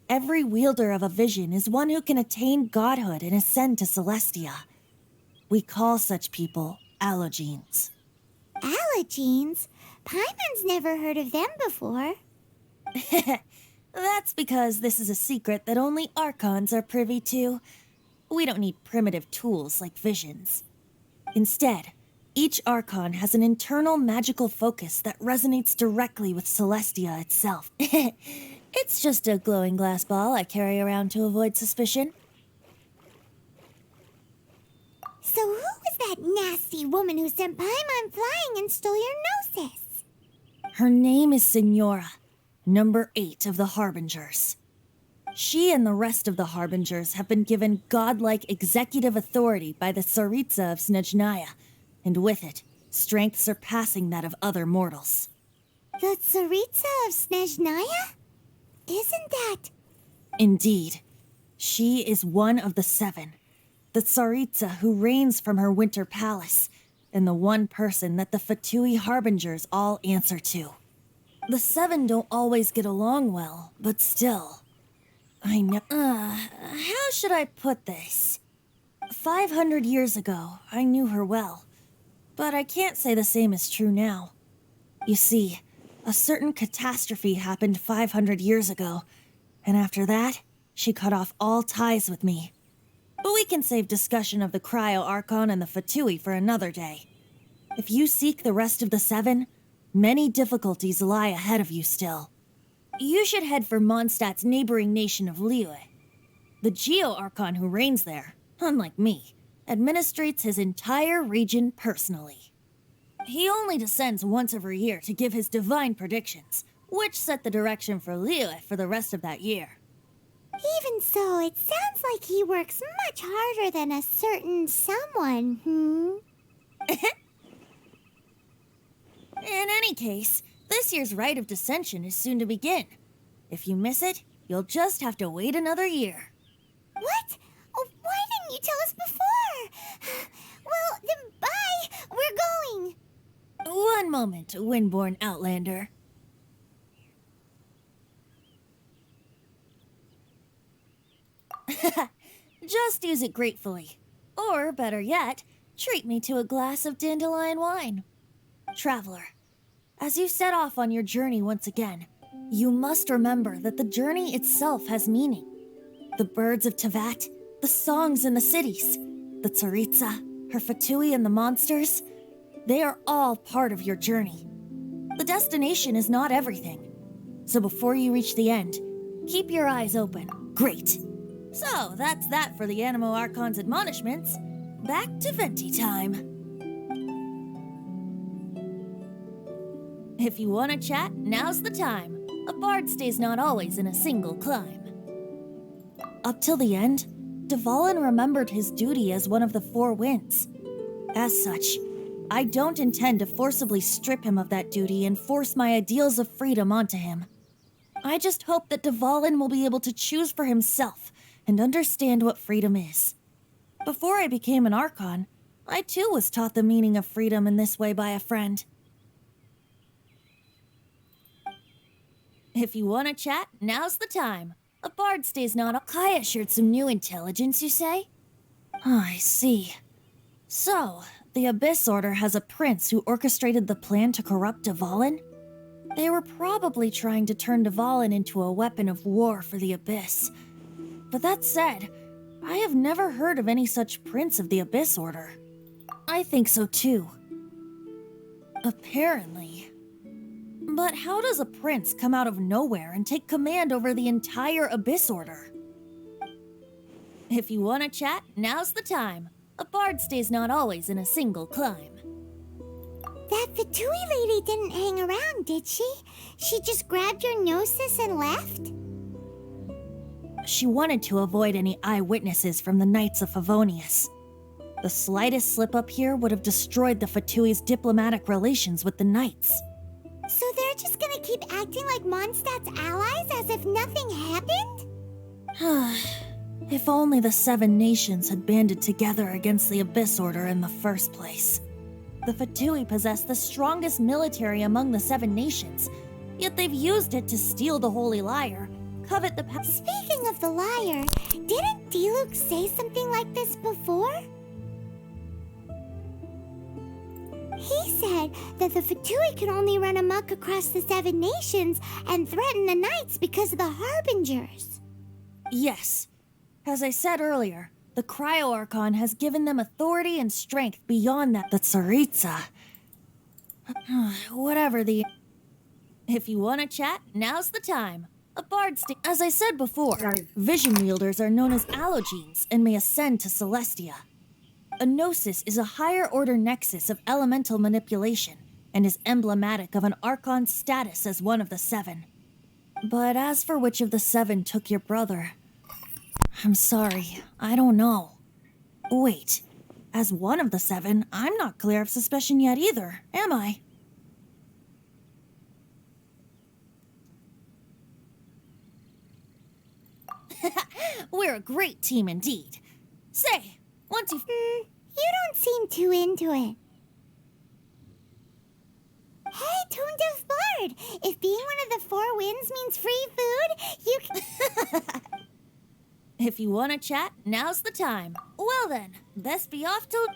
every wielder of a vision is one who can attain godhood and ascend to Celestia. We call such people allogenes. Allogenes? Paimon's never heard of them before. That's because this is a secret that only Archons are privy to. We don't need primitive tools like visions. Instead, each Archon has an internal magical focus that resonates directly with Celestia itself. It's just a glowing glass ball I carry around to avoid suspicion. So who was that nasty woman who sent Paimon flying and stole your gnosis? Her name is Signora, number 8 of the Harbingers. She and the rest of the Harbingers have been given godlike executive authority by the Tsaritsa of Snezhnaya, and with it, strength surpassing that of other mortals. The Tsaritsa of Snezhnaya? Isn't that... Indeed. She is one of the 7. The Tsaritsa who reigns from her winter palace, and the one person that the Fatui Harbingers all answer to. The 7 don't always get along well, but still. I know... how should I put this? 500 years ago, I knew her well. But I can't say the same is true now. You see, a certain catastrophe happened 500 years ago, and after that, she cut off all ties with me. But we can save discussion of the Cryo Archon and the Fatui for another day. If you seek the rest of the 7, many difficulties lie ahead of you still. You should head for Mondstadt's neighboring nation of Liyue. The Geo Archon who reigns there, unlike me, administrates his entire region personally. He only descends once every year to give his divine predictions, which set the direction for Liyue for the rest of that year. Even so, it sounds like he works much harder than a certain someone, In any case, this year's Rite of Descension is soon to begin. If you miss it, you'll just have to wait another year. What? Oh, why didn't you tell us before? Well, then bye! We're going! One moment, Windborn Outlander. Just use it gratefully. Or, better yet, treat me to a glass of dandelion wine. Traveler, as you set off on your journey once again, you must remember that the journey itself has meaning. The birds of Tevat, the songs in the cities, the Tsaritsa, her Fatui and the monsters, they are all part of your journey. The destination is not everything. So before you reach the end, keep your eyes open. Great. So that's that for the Animo Archon's admonishments. Back to Venti time. If you want to chat, now's the time. A bard stays not always in a single climb. Up till the end, Dvalin remembered his duty as one of the 4 winds. As such, I don't intend to forcibly strip him of that duty and force my ideals of freedom onto him. I just hope that Dvalin will be able to choose for himself and understand what freedom is. Before I became an Archon, I too was taught the meaning of freedom in this way by a friend. If you want to chat, now's the time. A bard stays not... Kaya shared some new intelligence, you say? Oh, I see. So, the Abyss Order has a prince who orchestrated the plan to corrupt Dvalin? They were probably trying to turn Dvalin into a weapon of war for the Abyss. But that said, I have never heard of any such prince of the Abyss Order. I think so too. Apparently. But how does a prince come out of nowhere and take command over the entire Abyss Order? If you want to chat, now's the time. A bard stays not always in a single climb. That Fatui lady didn't hang around, did she? She just grabbed your gnosis and left? She wanted to avoid any eyewitnesses from the Knights of Favonius. The slightest slip-up here would have destroyed the Fatui's diplomatic relations with the Knights. So they're just gonna keep acting like Mondstadt's allies as if nothing happened? If only the 7 nations had banded together against the Abyss Order in the first place. The Fatui possess the strongest military among the 7 nations, yet they've used it to steal the Holy Lyre, covet the Speaking of the lyre, didn't Diluc say something like this before? He said that the Fatui could only run amok across the 7 nations and threaten the Knights because of the Harbingers. Yes. As I said earlier, the Cryo Archon has given them authority and strength beyond that. The Tsaritsa. Whatever the... If you want to chat, now's the time. A bard As I said before, vision wielders are known as allogenes and may ascend to Celestia. A gnosis is a higher-order nexus of elemental manipulation and is emblematic of an Archon's status as one of the 7. But as for which of the 7 took your brother... I'm sorry, I don't know. Wait, as one of the 7, I'm not clear of suspicion yet either, am I? We're a great team indeed. Say, once you've... You don't seem too into it. Hey, Toon Deaf Bard! If being one of the 4 winds means free food, you can... If you want to chat, now's the time. Well then, best be off to...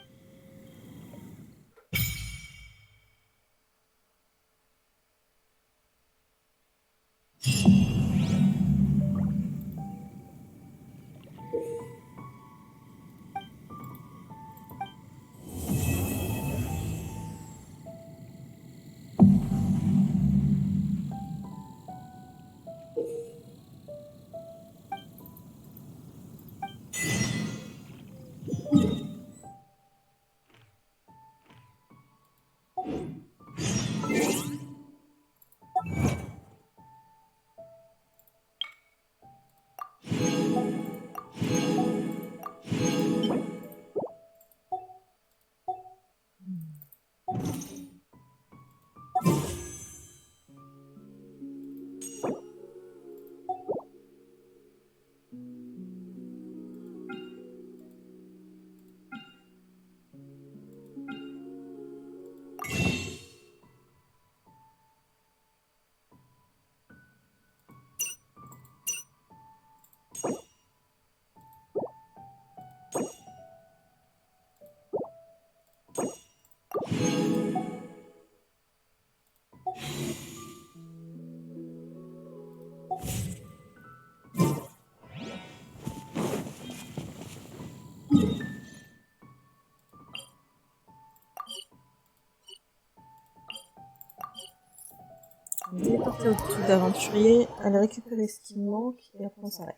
On est parti au truc d'aventurier, aller récupérer ce qui manque et après on s'arrête.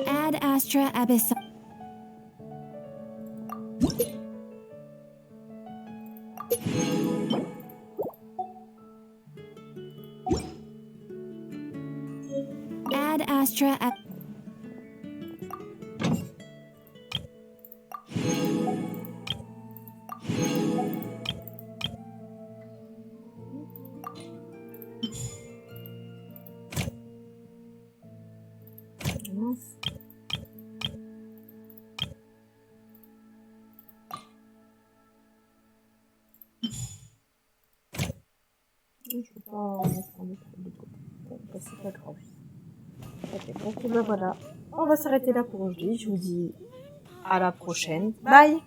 Ad Astra Abyss. Ad Astra Ab... Mince. Je peux pas en mettre un autre de l'autre côté. Bon, bah, c'est pas grave. Ok, donc bah voilà. On va s'arrêter là pour aujourd'hui. Je vous dis à la prochaine. Bye!